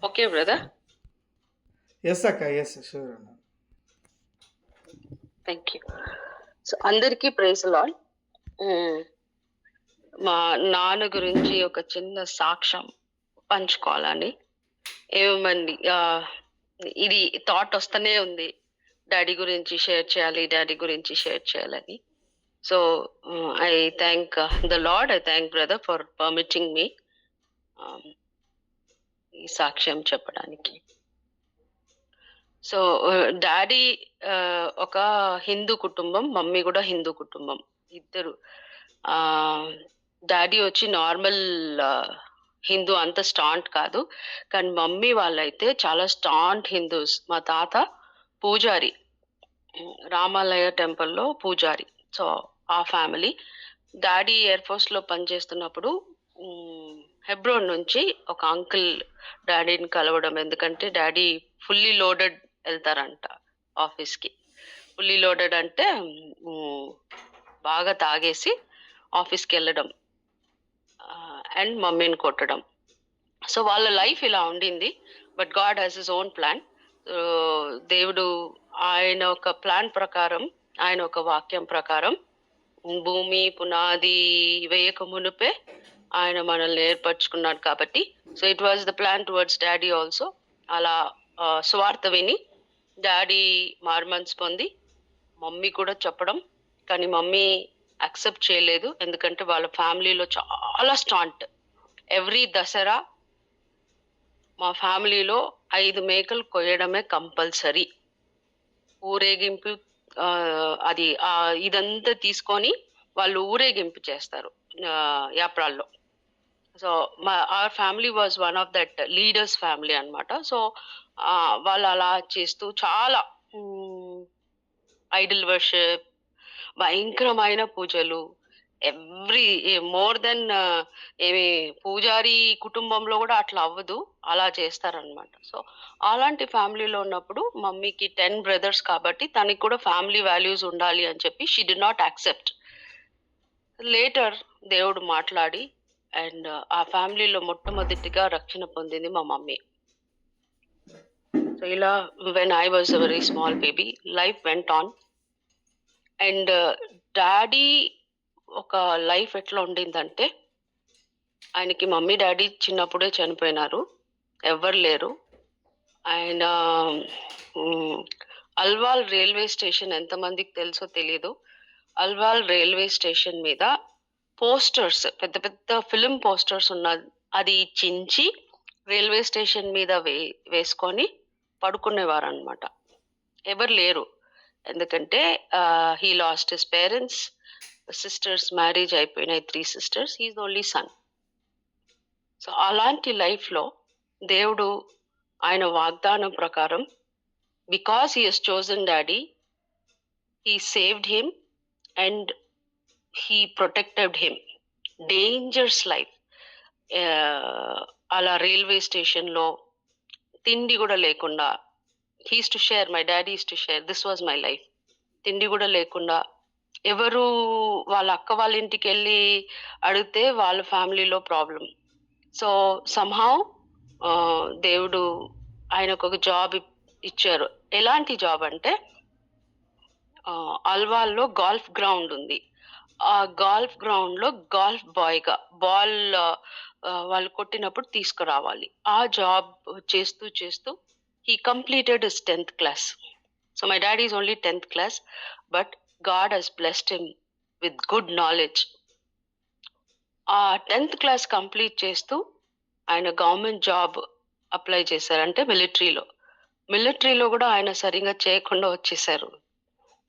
Okay, brother? Yes, Akka. Yes, sure. Thank you. So, అందరికీ ప్రైజ్ లార్డ్. మా నాన్న గురించి ఒక చిన్న సాక్ష్యం పంచుకోవాలని ఏమండి, ఇది థాట్ వస్తూనే ఉంది, డాడీ గురించి షేర్ చేయాలని. So I thank the Lord, I thank brother for permitting me ఈ సాక్ష్యం చెప్పడానికి. సో డాడీ ఒక హిందూ కుటుంబం, మమ్మీ కూడా హిందూ కుటుంబం, ఇద్దరు. డాడీ వచ్చి నార్మల్ హిందూ, అంత స్టాంట్ కాదు, కానీ మమ్మీ వాళ్ళైతే చాలా స్టాంట్ హిందూస్. మా తాత పూజారి, రామాలయ టెంపుల్లో పూజారి. సో ఆ ఫ్యామిలీ. డాడీ ఎయిర్ ఫోర్స్లో పనిచేస్తున్నప్పుడు హెబ్రోన్ నుంచి ఒక అంకుల్ డాడీని కలవడం, ఎందుకంటే డాడీ ఫుల్లీ లోడెడ్ వెళ్తారంట ఆఫీస్కి. ఫుల్లీ లోడెడ్ అంటే బాగా తాగేసి ఆఫీస్కి వెళ్ళడం అండ్ మమ్మీని కొట్టడం. సో వాళ్ళ లైఫ్ ఇలా ఉండింది. But God has his own plan. దేవుడు ఆయన ఒక ప్లాన్ ప్రకారం, ఆయన ఒక వాక్యం ప్రకారం భూమి పునాది వేయక మునుపే ఆయన మనల్ని ఏర్పరచుకున్నాడు కాబట్టి, so it was the plan towards daddy also. అలా సువార్త విని డాడీ మారుమనసు పొంది మమ్మీ కూడా చెప్పడం, కానీ మమ్మీ యాక్సెప్ట్ చేయలేదు. ఎందుకంటే వాళ్ళ ఫ్యామిలీలో చాలా స్టాంట్. ఎవ్రీ దసరా మా ఫ్యామిలీలో 5 మేకలు కొయ్యడమే కంపల్సరీ. ఊరేగింపు అది ఇదంతా తీసుకొని వాళ్ళు ఊరేగింపు చేస్తారు యాప్రాల్లో. So our family was one of that leaders family అన్నమాట. సో వాళ్ళు అలా చేస్తూ చాలా ఐడల్ వర్షిప్, భయంకరమైన పూజలు, మోర్ దెన్ ఏమి పూజారి కుటుంబంలో కూడా అట్లా అవ్వదు, అలా చేస్తారనమాట. సో అలాంటి ఫ్యామిలీలో ఉన్నప్పుడు మమ్మీకి 10 బ్రదర్స్ కాబట్టి తనకి కూడా ఫ్యామిలీ వాల్యూస్ ఉండాలి అని చెప్పి she did not accept. Later దేవుడు మాట్లాడి అండ్ ఆ ఫ్యామిలీలో మొట్టమొదటిగా రక్షణ పొందింది మా మమ్మీ. సో ఇలా when I was a very small baby life went on. And daddy ఒక లైఫ్ ఎట్లా ఉండిందంటే, ఆయనకి మమ్మీ డాడీ చిన్నప్పుడే చనిపోయినారు, ఎవ్వరు లేరు. ఆయన అల్వాల్ రైల్వే స్టేషన్ ఎంతమందికి తెలుసో తెలియదు. అల్వాల్ రైల్వే స్టేషన్ మీద పోస్టర్స్, పెద్ద పెద్ద ఫిలిం పోస్టర్స్ అది చించి రైల్వే స్టేషన్ మీద వేసుకొని పడుకునేవారు అనమాట. ఎవరు లేరు, ఎందుకంటే he lost his parents, sisters marriage అయిపోయినాయి, 3 sisters, he is only son. So అలాంటి లైఫ్లో దేవుడు ఆయన వాగ్దానం ప్రకారం, because he has chosen daddy, he saved him and he protected him. Dangerous life. అలా రైల్వే స్టేషన్లో తిండి కూడా లేకుండా, he's to share, my daddy is to share, this was my life. తిండి కూడా లేకుండా, ఎవరు వాళ్ళ అక్క వాళ్ళ ఇంటికి వెళ్ళి అడిగితే వాళ్ళ ఫ్యామిలీలో ప్రాబ్లం. సో సమ్హౌ దేవుడు ఆయనకు ఒక జాబ్ ఇచ్చారు. ఎలాంటి జాబ్ అంటే, అల్వాల్లో గాల్ఫ్ గ్రౌండ్ ఉంది. ఆ గాల్ఫ్ గ్రౌండ్ లో గాల్ఫ్ బాయ్గా బాల్ వాళ్ళు కొట్టినప్పుడు తీసుకురావాలి. ఆ జాబ్ చేస్తూ చేస్తూ he completed his 10th class. So my dad is only 10th class, but God has blessed him with good knowledge. ఆ 10th class కంప్లీట్ చేస్తూ ఆయన గవర్నమెంట్ జాబ్ అప్లై చేశారు, అంటే మిలిటరీలో కూడా ఆయన సరిగా చేయకుండా వచ్చేసారు.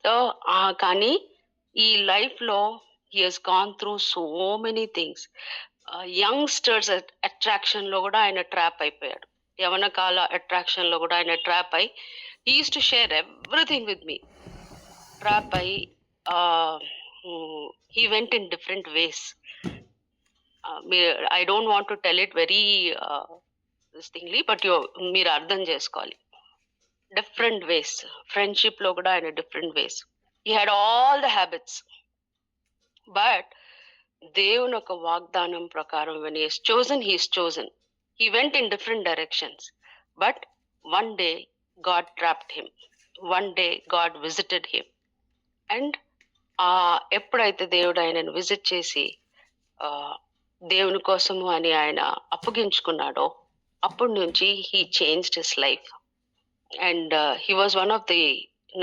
సో కానీ ఈ లైఫ్లో he has gone through so many things. Youngsters అట్రాక్షన్లో కూడా ఆయన ట్రాప్ అయిపోయాడు. యవన కాల అట్రాక్షన్లో కూడా ఆయన ట్రాప్ అయి, he used to share everything with me. Trap అయి he went in different ways. I don't want to tell it very this thingly, but మీరు అర్థం చేసుకోవాలి. Different ways. ఫ్రెండ్షిప్లో కూడా ఆయన different ways. he had all the habits. But దేవుని ఒక వాగ్దానం ప్రకారం, when he is chosen. He went in different directions, but one day God trapped him. One day God visited him. And ఎప్పుడైతే దేవుడు ఆయనను విజిట్ చేసి దేవుని కోసము అని ఆయన అప్పగించుకున్నాడో, అప్పటి నుంచి he changed his life. And he was one of the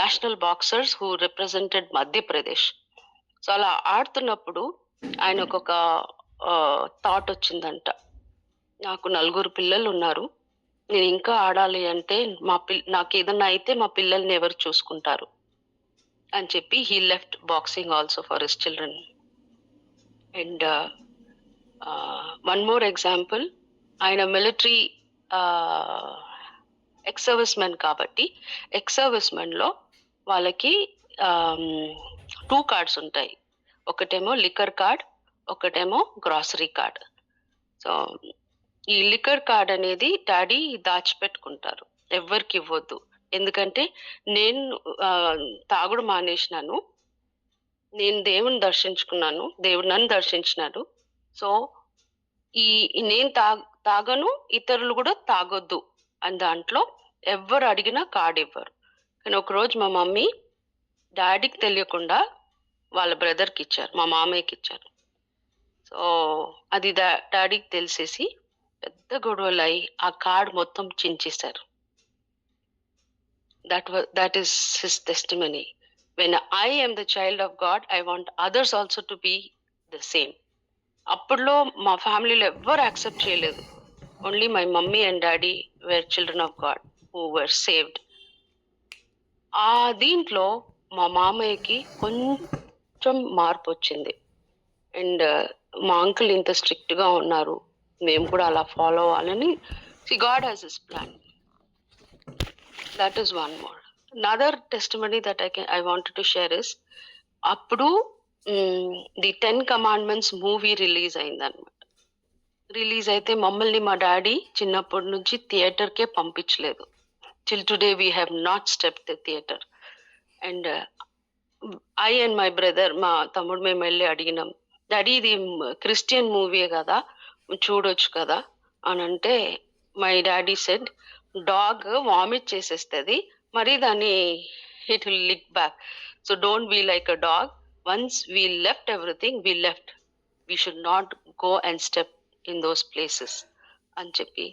national boxers who represented Madhya Pradesh. So అలా ఆడుతున్నప్పుడు ఆయనకు ఒక థాట్ వచ్చిందంట, నాకు 4 పిల్లలు ఉన్నారు, నేను ఇంకా ఆడాలి అంటే నాకు ఏదన్నా అయితే మా పిల్లల్ని ఎవరు చూసుకుంటారు అని చెప్పి he left boxing also for his children. And one more example, ఆయన మిలిటరీ ఎక్స్ సర్వీస్ మెన్ కాబట్టి, ఎక్స్ సర్వీస్ మెన్లో వాళ్ళకి 2 కార్డ్స్ ఉంటాయి. ఒకటేమో లిక్కర్ కార్డ్, ఒకటేమో గ్రాసరీ కార్డ్. సో ఈ లిక్కర్ కార్డ్ అనేది డాడీ దాచిపెట్టుకుంటారు, ఎవరికి ఇవ్వద్దు. ఎందుకంటే నేను తాగుడు మానేసినాను, నేను దేవుని దర్శించుకున్నాను, దేవుడు నన్ను దర్శించినాడు. సో నేను తాగను, ఇతరులు కూడా తాగొద్దు అని దాంట్లో ఎవరు అడిగినా కార్డ్ ఇవ్వరు. కానీ ఒకరోజు మా మమ్మీ డాడీకి తెలియకుండా వాళ్ళ బ్రదర్కి ఇచ్చారు, మా మామయ్యకి ఇచ్చారు. సో అది డాడీకి తెలిసేసి పెద్ద గొడవలు అయి ఆ కార్డ్ మొత్తం చించేశారు. That is his testimony. When I am the child of God, I want others also to be the same. అప్పుడులో మా ఫ్యామిలీలో ఎవ్వరు యాక్సెప్ట్ చేయలేదు. Only my mummy and daddy were children of God who were saved. ఆ దీంట్లో మా మామయ్యకి కొంచెం మార్పు వచ్చింది. అండ్ మా అంకుల్ ఇంత స్ట్రిక్ట్ గా ఉన్నారు, మేము కూడా అలా ఫాలో అవ్వాలని. God has his plan. That is one more. Another testimony that I wanted to share is, అప్పుడు ది 10 కమాండ్మెంట్స్ మూవీ రిలీజ్ అయిందనమాట. రిలీజ్ అయితే మమ్మల్ని మా డాడీ చిన్నప్పటి నుంచి థియేటర్కే పంపించలేదు. Till today we have not step the theatre. And I and my brother, మా తమ్ముడు, మేము వెళ్ళి అడిగినాం, డాడీ ఇది క్రిస్టియన్ మూవీయే కదా, చూడొచ్చు కదా అని అంటే, my daddy said, dog vomit చేసేస్తుంది, మరి దాన్ని it will lick back, so don't be like a dog. Once we left everything, we left, we should not go and step in those places అని చెప్పి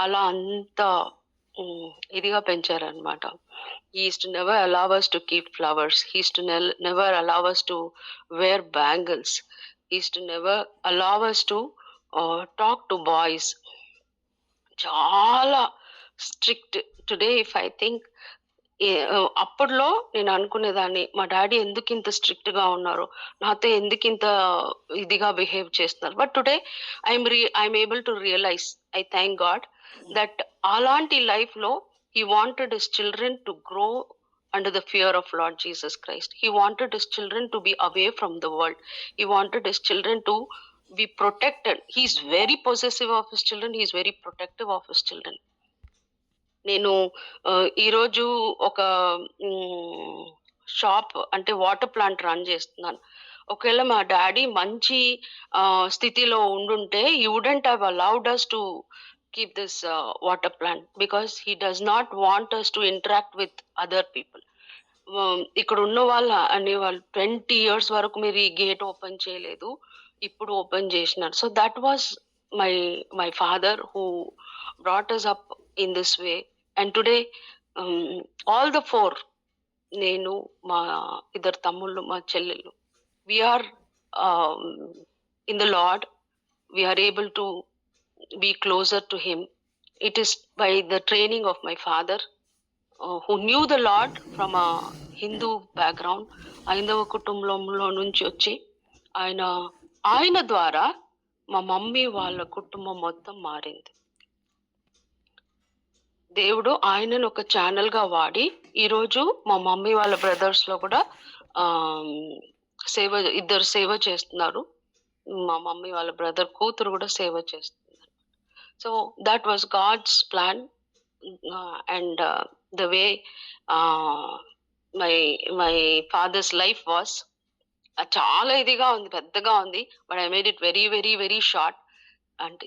అలా అంత ఇదిగా పెంచారనమాట. He used to never allow us to keep flowers. He used to never allow us to wear bangles. He used to never allow us to talk to boys. చాలా strict. Today if I think, అప్పట్లో నేను అనుకునేదాన్ని, మా డాడీ ఎందుకు ఇంత స్ట్రిక్ట్ గా ఉన్నారు, నాతో ఎందుకు ఇంత ఇదిగా బిహేవ్ చేస్తున్నారు. But today I'm able to realise, I thank God that అలాంటి లైఫ్ లో he wanted his children to grow under the fear of Lord Jesus Christ. He wanted his children to be away from the world. He wanted his children to be protected. He is very possessive of his children. He is very protective of his children. నేను ఈరోజు ఒక షాప్ అంటే వాటర్ ప్లాంట్ రన్ చేస్తున్నాను. ఒకవేళ మా డాడీ మంచి స్థితిలో ఉండుంటే, he wouldn't have allowed us to keep this water plant, because he does not want us to interact with other people. ఇక్కడ ఉన్న వాళ్ళు అనేవాళ్ళు 20 years వరకు మీరు ఈ గేట్ ఓపెన్ చేయలేదు, ఇప్పుడు ఓపెన్ చేసినారు. So that was my father who brought us up in this way. And today all the 4, నేను, మా 2 తమ్ముళ్ళు, మా చెల్లెళ్ళు, we are in the Lord. We are able to be closer to him. It is by the training of my father, who knew the Lord from a Hindu background. ఐందవ కుటుంబంలో నుంచి వచ్చి ఆయన ద్వారా మా మమ్మీ వాళ్ళ కుటుంబం మొత్తం మారింది. దేవుడు ఆయనను ఒక ఛానల్ గా వాడి ఈరోజు మా మమ్మీ వాళ్ళ బ్రదర్స్ లో కూడా ఇద్దరు సేవ చేస్తున్నారు. మా మమ్మీ వాళ్ళ బ్రదర్ కూతురు కూడా సేవ చేస్తుంది. So that was God's plan, and the way my father's life was, చాలా ఇదిగా ఉంది, పెద్దగా ఉంది. But I made it very very very short. అంటే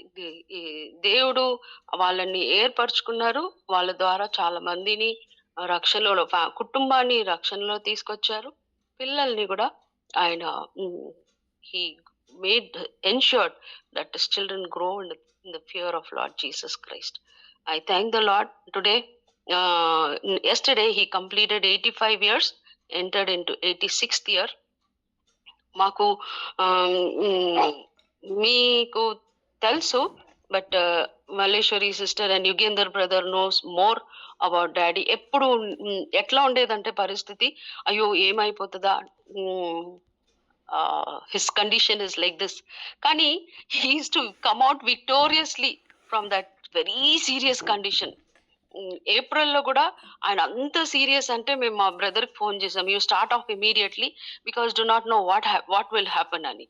దేవుడు వాళ్ళని ఏర్పరచుకున్నారు. వాళ్ళ ద్వారా చాలా మందిని రక్షణలో, కుటుంబాన్ని రక్షణలో తీసుకొచ్చారు. పిల్లల్ని కూడా ఆయన he ensured that his children grow in the fear of Lord Jesus Christ. I thank the Lord today. Yesterday he completed 85 years, entered into 86th year. మాకు మీకు తెలుసు, but Malleswari sister and Yugender brother nose more about daddy. ఎప్పుడు ఎట్లా ఉండేదంటే పరిస్థితి, అయ్యో ఏమైపోతుందా, his condition is like this. Kani, he used to come out victoriously from that very serious condition. ఏప్రిల్లో కూడా ఆయన అంత సీరియస్ అంటే మేము మా బ్రదర్కి ఫోన్ చేసాం, you start of immediately because do not know what will happen అని.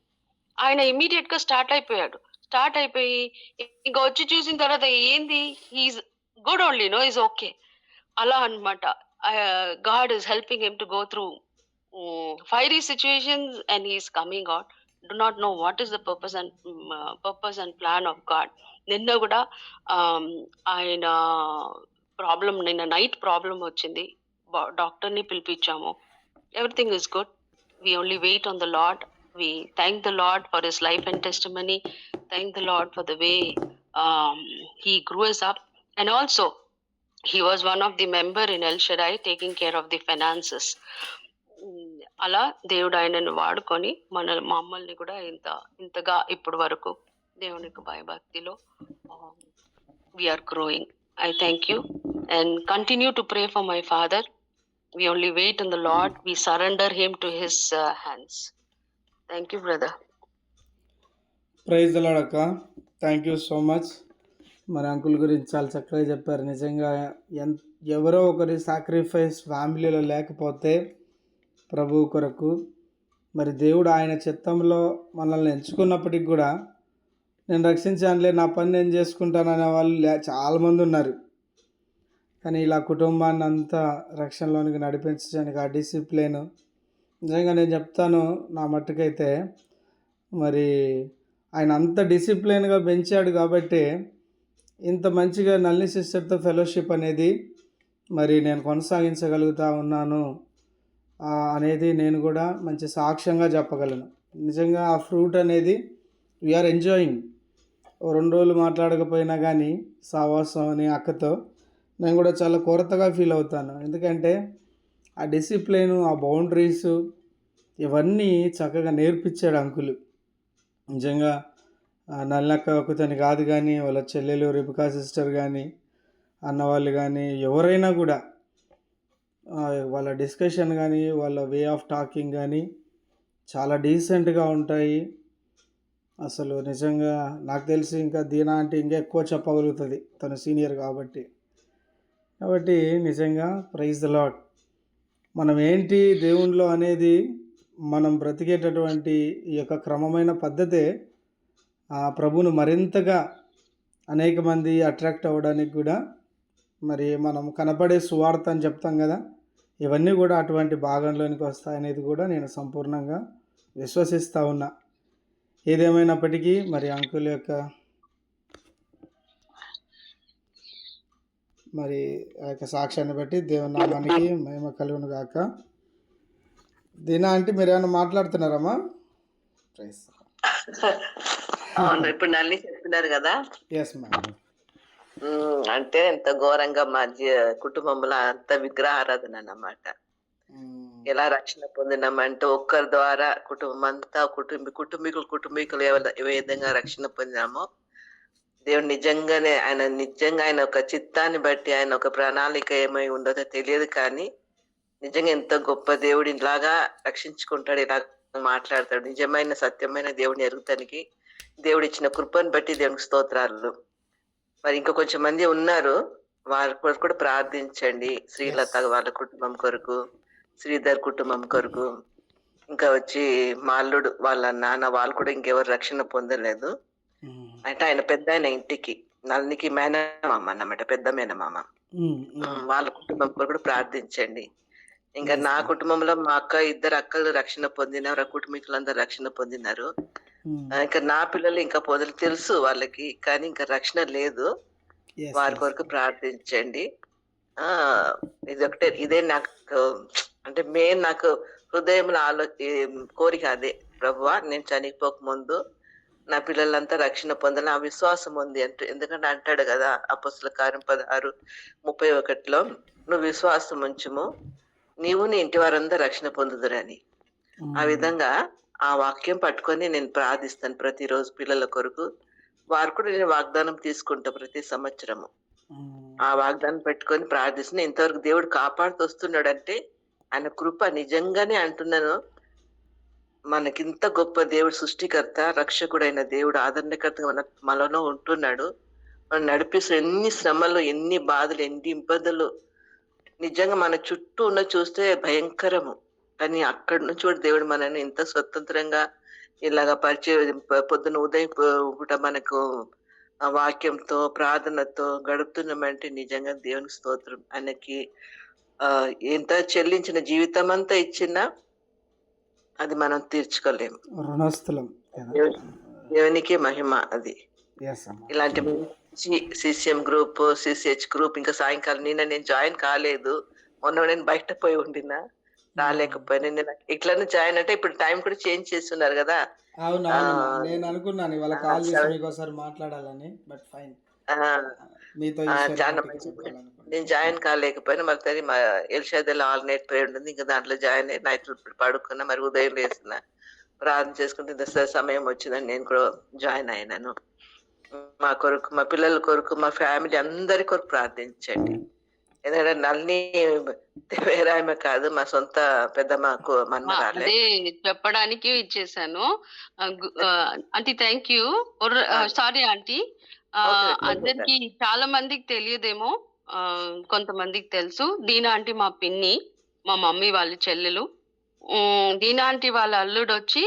ఆయన ఇమీడియట్ గా స్టార్ట్ అయిపోయి ఇంకా వచ్చి చూసిన తర్వాత ఏంది, he is good only, no is okay, అలా అనమాట. God is helping him to go through fiery situations and he is coming out. Do not know what is the purpose and plan of God. నిన్న కూడా ఆయన ప్రాబ్లం, నిన్న నైట్ ప్రాబ్లం వచ్చింది, డాక్టర్ని పిలిపించాము. Everything is good. We only wait on the Lord. We thank the Lord for his life and testimony. Thank the Lord for the way he grew us up. And also he was one of the member in El Shaddai taking care of the finances. అలా దేవుడు ఆయనను వాడుకొని మమ్మల్ని కూడా ఇంతగా ఇప్పటి వరకు దేవునికి భయభక్తిలో we are growing. I thank you and continue to pray for my father. We only wait on the Lord. We surrender him to his hands. Thank you, brother. Praise the Lord అక్క. Thank you so much. మరి అంకుల్ గురించి చాలా చక్కగా చెప్పారు. నిజంగా ఎవరో ఒకరి సాక్రిఫైస్ ఫ్యామిలీలో లేకపోతే ప్రభువు కొరకు మరి దేవుడు ఆయన చిత్తంలో మనల్ని ఎంచుకున్నప్పటికి కూడా నేను రక్షించానులే, నా పని నేను చేసుకుంటాను అనే వాళ్ళు చాలామంది ఉన్నారు. కానీ ఇలా కుటుంబాన్ని అంతా రక్షణలోనికి నడిపించడానికి ఆ డిసిప్లిన్ నిజంగా నేను చెప్తాను, నా మట్టుకైతే మరి ఆయన అంత డిసిప్లిన్గా పెంచాడు కాబట్టి ఇంత మంచిగా నల్లి సిస్టర్తో ఫెలోషిప్ అనేది మరి నేను కొనసాగించగలుగుతా ఉన్నాను అనేది నేను కూడా మంచి సాక్ష్యంగా చెప్పగలను. నిజంగా ఆ ఫ్రూట్ అనేది వీఆర్ ఎంజాయింగ్. 2 రోజులు మాట్లాడకపోయినా కానీ సావాసం అని అక్కతో నేను కూడా చాలా కొరతగా ఫీల్ అవుతాను. ఎందుకంటే ఆ డిసిప్లిన్, ఆ బౌండరీస్ ఇవన్నీ చక్కగా నేర్పించాడు అంకులు. నిజంగా నల్లక్క ఒకతని కాదు కానీ వాళ్ళ చెల్లెలు రిబికా సిస్టర్ కానీ అన్నవాళ్ళు కానీ ఎవరైనా కూడా వాళ్ళ డిస్కషన్ కానీ వాళ్ళ వే ఆఫ్ టాకింగ్ కానీ చాలా డీసెంట్గా ఉంటాయి. అసలు నిజంగా నాకు తెలిసి ఇంకా దీనా అంటే ఇంకా ఎక్కువ చెప్పగలుగుతుంది, తను సీనియర్ కాబట్టి. నిజంగా ప్రైజ్ ద లార్డ్. మనం ఏంటి దేవునిలో అనేది మనం బ్రతికేటటువంటి ఈ యొక్క క్రమమైన పద్ధతే ఆ ప్రభువును మరింతగా అనేక మంది అట్రాక్ట్ అవ్వడానికి కూడా మరి మనం కనపడే సువార్త అని చెప్తాం కదా, ఇవన్నీ కూడా అటువంటి భాగంలోనికి వస్తాయనేది కూడా నేను సంపూర్ణంగా విశ్వసిస్తూ ఉన్నా. ఏదేమైనప్పటికీ మరి అంకుల్ యొక్క మరి ఆ యొక్క సాక్ష్యాన్ని బట్టి దేవుని నామానికి మహిమ కలుగును గాక. దీనా అంటే మీరు ఏమైనా మాట్లాడుతున్నారమ్మా? అవును, ఇప్పుడు నల్లి చెప్తున్నారు కదా. Yes ma'am. అంటే ఎంత ఘోరంగా మా కుటుంబంలో అంత విగ్రహారాధన అన్నమాట. ఎలా రక్షణ పొందినామంటే ఒక్కరి ద్వారా కుటుంబం అంతా కుటుంబీకులు ఏ విధంగా రక్షణ పొందినామో దేవుడు నిజంగానే ఆయన ఒక చిత్తాన్ని బట్టి ఆయన ఒక ప్రణాళిక ఏమై ఉండదో తెలియదు, కానీ నిజంగా ఎంత గొప్ప దేవుడు ఇలాగా రక్షించుకుంటాడు, ఇలా మాట్లాడతాడు. నిజమైన సత్యమైన దేవుడిని ఎరుగుతానికి దేవుడు ఇచ్చిన కృపను బట్టి దేవునికి స్తోత్రాలు. మరి ఇంకా కొంచెం మంది ఉన్నారు, వారి కొరకు కూడా ప్రార్థించండి. శ్రీలత వాళ్ళ కుటుంబం కొరకు, శ్రీధర్ కుటుంబం కొరకు, ఇంకా వచ్చి మాల్లుడు వాళ్ళ నాన్న, వాళ్ళు కూడా ఇంకెవరు రక్షణ పొందలేదు. అంటే ఆయన పెద్ద ఆయన ఇంటికి నల్నికి మేనమామ అన్నమాట, పెద్ద మేనమామ. వాళ్ళ కుటుంబం కొరకు కూడా ప్రార్థించండి. ఇంకా నా కుటుంబంలో మా ఇద్దరు అక్కలు రక్షణ పొందినారు, కుటుంబీకులందరూ రక్షణ పొందినారు. ఇంకా నా పిల్లలు ఇంకా తెలుసు వాళ్ళకి, కానీ ఇంకా రక్షణ లేదు. వారి కొరకు ప్రార్థించండి. ఇదే నాకు అంటే మెయిన్ నాకు హృదయంలో కోరిక అదే. ప్రభువా, నేను చనిపోక ముందు నా పిల్లలంతా రక్షణ పొందాలని ఆ విశ్వాసం ఉంది. ఎందుకంటే అంటాడు కదా అపొస్తలుల కార్యం 16:31 నువ్వు విశ్వాసం ఉంచుము, నీవు నీ ఇంటి వారందరూ రక్షణ పొందుదురని. ఆ విధంగా ఆ వాక్యం పట్టుకొని నేను ప్రార్థిస్తాను ప్రతిరోజు పిల్లల కొరకు. వారు కూడా నేను వాగ్దానం తీసుకుంటా ప్రతి సంవత్సరము. ఆ వాగ్దానం పెట్టుకొని ప్రార్థిస్తున్నా. ఇంతవరకు దేవుడు కాపాడుతూ వస్తున్నాడు. అంటే ఆయన కృప నిజంగానే అంటున్నాను. మనకింత గొప్ప దేవుడు, సృష్టికర్త, రక్షకుడైన దేవుడు, ఆదరణకర్తగా మనలో ఉంటున్నాడు. మనం నడిపిస్తూ ఎన్ని శ్రమలు, ఎన్ని బాధలు, ఎన్ని ఇబ్బందులు నిజంగా మన చుట్టూ ఉన్న చూస్తే భయంకరము. కానీ అక్కడి నుంచి కూడా దేవుడు మనల్ని ఇంత స్వతంత్రంగా ఇలాగా పరిచయం పొద్దున ఉదయం పూట మనకు వాక్యంతో ప్రార్థనతో గడుపుతున్నామంటే నిజంగా దేవునికి స్తోత్రం. ఆయనకి ఎంత చెల్లించిన జీవితం అంతా ఇచ్చినా అది మనం తీర్చుకోలేము. దేవునికి మహిమ అది. ఇలాంటి సిసిఎం గ్రూప్, సిసిహెచ్ గ్రూప్, ఇంకా సాయంకాలం నేను జాయిన్ కాలేదు. మొన్న నేను బయట పోయి ఉండినా రాలేకపోయినా. నేను ఇట్లనే జాయిన్ అంటే ఇప్పుడు టైం కూడా చేంజ్ చేస్తున్నారు కదా, అవునవునమ్మా. నేను అనుకున్నాను ఇవాళ కాల్ చేసి సెవెన్ మీకు ఒకసారి మాట్లాడాలని. But fine. ఆ, మీతో ఈ విషయాలు చాలా గట్టిగా మంచిది. చెప్పాలనుకున్నాను. నేను జాయిన్ కాలేకపోయినా మరి తను మా ఎల్షాదల్ ఆల్ నైట్ ప్రేయర్ ఉంటుంది, ఇంకా దాంట్లో జాయిన్ అయ్యి నైట్ పడుకున్నా, మరి ఉదయం లేసిన ప్రార్థన చేసుకుంటే ఇంత సమయం వచ్చిందని నేను కూడా జాయిన్ అయినాను. మా కొరకు, మా పిల్లల కొరకు, మా ఫ్యామిలీ అందరి కొరకు ప్రార్థించండి. ఎందుకంటే నల్ని వేరే ఆమె కాదు, మా సొంత పెద్దమ్మకు మన్మరాలే. అదే చెప్పడానికి ఇచ్చేసాను. Aunty thank you. Sorry aunty. Okay, అందరికి చాలా మందికి తెలియదేమో, కొంతమందికి తెలుసు. దీనా ఆంటీ మా పిన్ని, మా మమ్మీ వాళ్ళ చెల్లెలు. దీనా ఆంటీ వాళ్ళ అల్లుడు వచ్చి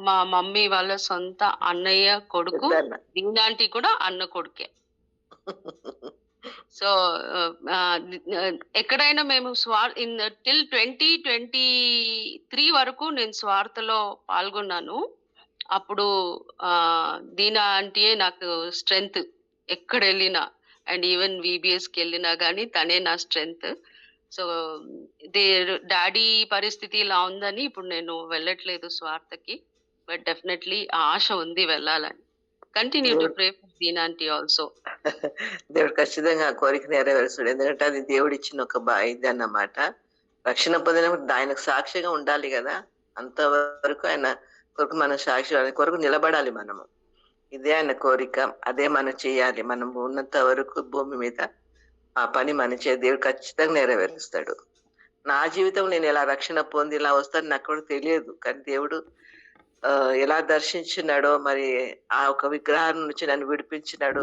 మా మమ్మీ వాళ్ళ సొంత అన్నయ్య కొడుకు. దీనా ఆంటీ కూడా అన్న కొడుకే. సో ఎక్కడైనా మేము టిల్ 2023 వరకు నేను స్వార్థలో పాల్గొన్నాను. అప్పుడు దీనా ఆంటీయే నాకు స్ట్రెంగ్త్ ఎక్కడ వెళ్ళినా. అండ్ ఈవెన్ విబిఎస్కి వెళ్ళినా కానీ తనే నా స్ట్రెంగ్త్. సో డాడీ పరిస్థితి ఇలా ఉందని ఇప్పుడు నేను వెళ్ళట్లేదు స్వార్థకి. బట్ డెఫినెట్లీ ఆశ ఉంది వెళ్ళాలని. Continue to pray for Deena aunty also. దేవుడు ఖచ్చితంగా ఆ కోరిక నెరవేరుస్తాడు. ఎందుకంటే అది దేవుడు ఇచ్చిన ఒక ఇది అన్నమాట. రక్షణ పొందినప్పుడు ఆయనకు సాక్షిగా ఉండాలి కదా. అంతవరకు ఆయన కొరకు మనం సాక్షి, ఆయన కొరకు నిలబడాలి మనము. ఇదే ఆయన కోరిక, అదే మనం చేయాలి. మనం ఉన్నంత వరకు భూమి మీద ఆ పని మన దేవుడు ఖచ్చితంగా నెరవేరుస్తాడు. నా జీవితం నేను ఎలా రక్షణ పొంది ఇలా వస్తాను నాకు కూడా తెలియదు, కానీ దేవుడు ఎలా దర్శించినాడో, మరి ఆ ఒక విగ్రహం నుంచి నన్ను విడిపించినాడు.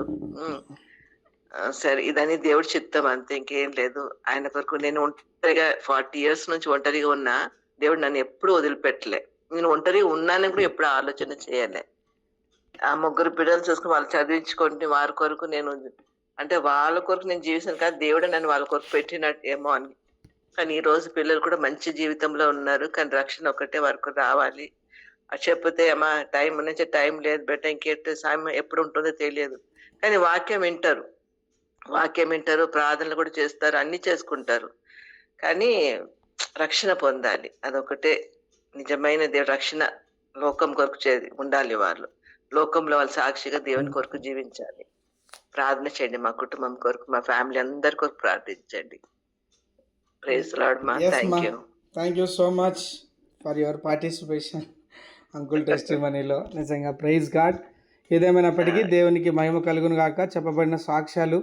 సరే, ఇదని దేవుడి చిత్తం, అంతే, ఇంకేం లేదు. ఆయన కొరకు నేను ఒంటరిగా 40 years నుంచి ఒంటరిగా ఉన్నా, దేవుడు నన్ను ఎప్పుడు వదిలిపెట్టలే. నేను ఒంటరిగా ఉన్నానని కూడా ఎప్పుడు ఆలోచన చేయలే. ఆ 3 బిడ్డలు చూసుకుని వాళ్ళు చదివించుకుంటే వారి కొరకు నేను, అంటే వాళ్ళ కొరకు నేను జీవిస్తాను కాదు, దేవుడు నన్ను వాళ్ళ కొరకు పెట్టినట్టు ఏమో అని. కానీ ఈ రోజు పిల్లలు కూడా మంచి జీవితంలో ఉన్నారు, కానీ రక్షణ ఒకటే వరకు రావాలి. అది చెప్పితే అమ్మా టైం నుంచి టైం లేదు బెట్ట, ఇంకెట్టు సమయం ఎప్పుడు ఉంటుందో తెలియదు. కానీ వాక్యం వింటారు, ప్రార్థనలు కూడా చేస్తారు, అన్ని చేసుకుంటారు. కానీ రక్షణ పొందాలి, అదొకటే నిజమైన దేవుడు రక్షణ. లోకం కొరకు ఉండాలి, వాళ్ళు లోకంలో వాళ్ళు సాక్షిగా దేవుని కొరకు జీవించాలి. ప్రార్థన చేయండి, మా కుటుంబం కొరకు, మా ఫ్యామిలీ అందరి కొరకు ప్రార్థించండి. ప్రైజ్ లార్డ్ మా. Thank you so much for your participation uncle టెస్టిమనీలో. నిజంగా ప్రైజ్ గాడ్. ఏదేమైనప్పటికీ దేవునికి మహిమ కలుగును గాక. చెప్పబడిన సాక్ష్యాలు,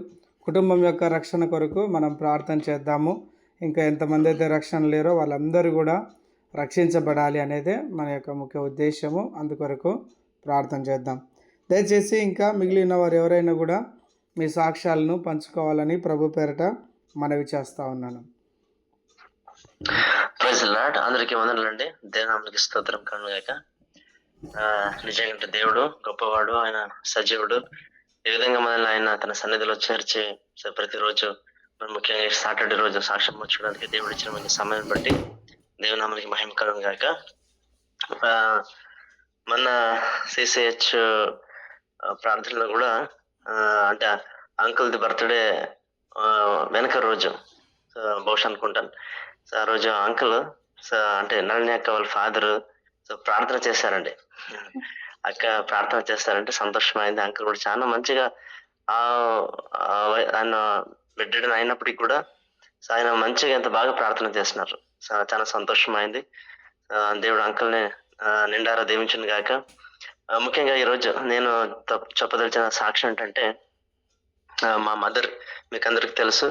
కుటుంబం యొక్క రక్షణ కొరకు మనం ప్రార్థన చేద్దాము. ఇంకా ఎంతమంది అయితే రక్షణ లేరో వాళ్ళందరూ కూడా రక్షించబడాలి అనేదే మన యొక్క ముఖ్య ఉద్దేశము. అందుకొరకు ప్రార్థన చేద్దాం. దయచేసి ఇంకా మిగిలిన వారు ఎవరైనా కూడా మీ సాక్ష్యాలను పంచుకోవాలని ప్రభు పేరట మనవి చేస్తూ ఉన్నాను. Praise Lord. అందరికీ వందనాలండి. దేవునికి స్తోత్రం కలుగుగాక. నిజంగా దేవుడు గొప్పవాడు, ఆయన సజీవుడు. ఈ విధంగా మనల్ని ఆయన తన సన్నిధిలో చేర్చి ప్రతిరోజు, ముఖ్యంగా సాటర్డే రోజు సాక్ష్యం వచ్చడానికి దేవుడు ఇచ్చిన మంచి సమయం బట్టి దేవునామానికి మహిమ కలుగుగాక. మన సిసిహెచ్ ప్రార్థనలో కూడా అంటే అంకుల్ది బర్త్డే వెనక రోజు బహుశా అనుకుంటాను. సో ఆ రోజు అంకుల్ అంటే నళిని అక్క వాళ్ళ ఫాదర్ ప్రార్థన చేశారండి. అక్క ప్రార్థన చేస్తారంటే సంతోషమైంది. అంకుల్ కూడా చాలా మంచిగా ఆయన బెడ్ అయినప్పటికీ కూడా ఆయన మంచిగా ఎంత బాగా ప్రార్థన చేస్తున్నారు. చాలా సంతోషమైంది. దేవుడు అంకుల్ని నిండారా దీవించును గాక. ముఖ్యంగా ఈరోజు నేను చెప్పదలిచిన సాక్ష్యం ఏంటంటే, మా మదర్ మీకు అందరికి తెలుసు,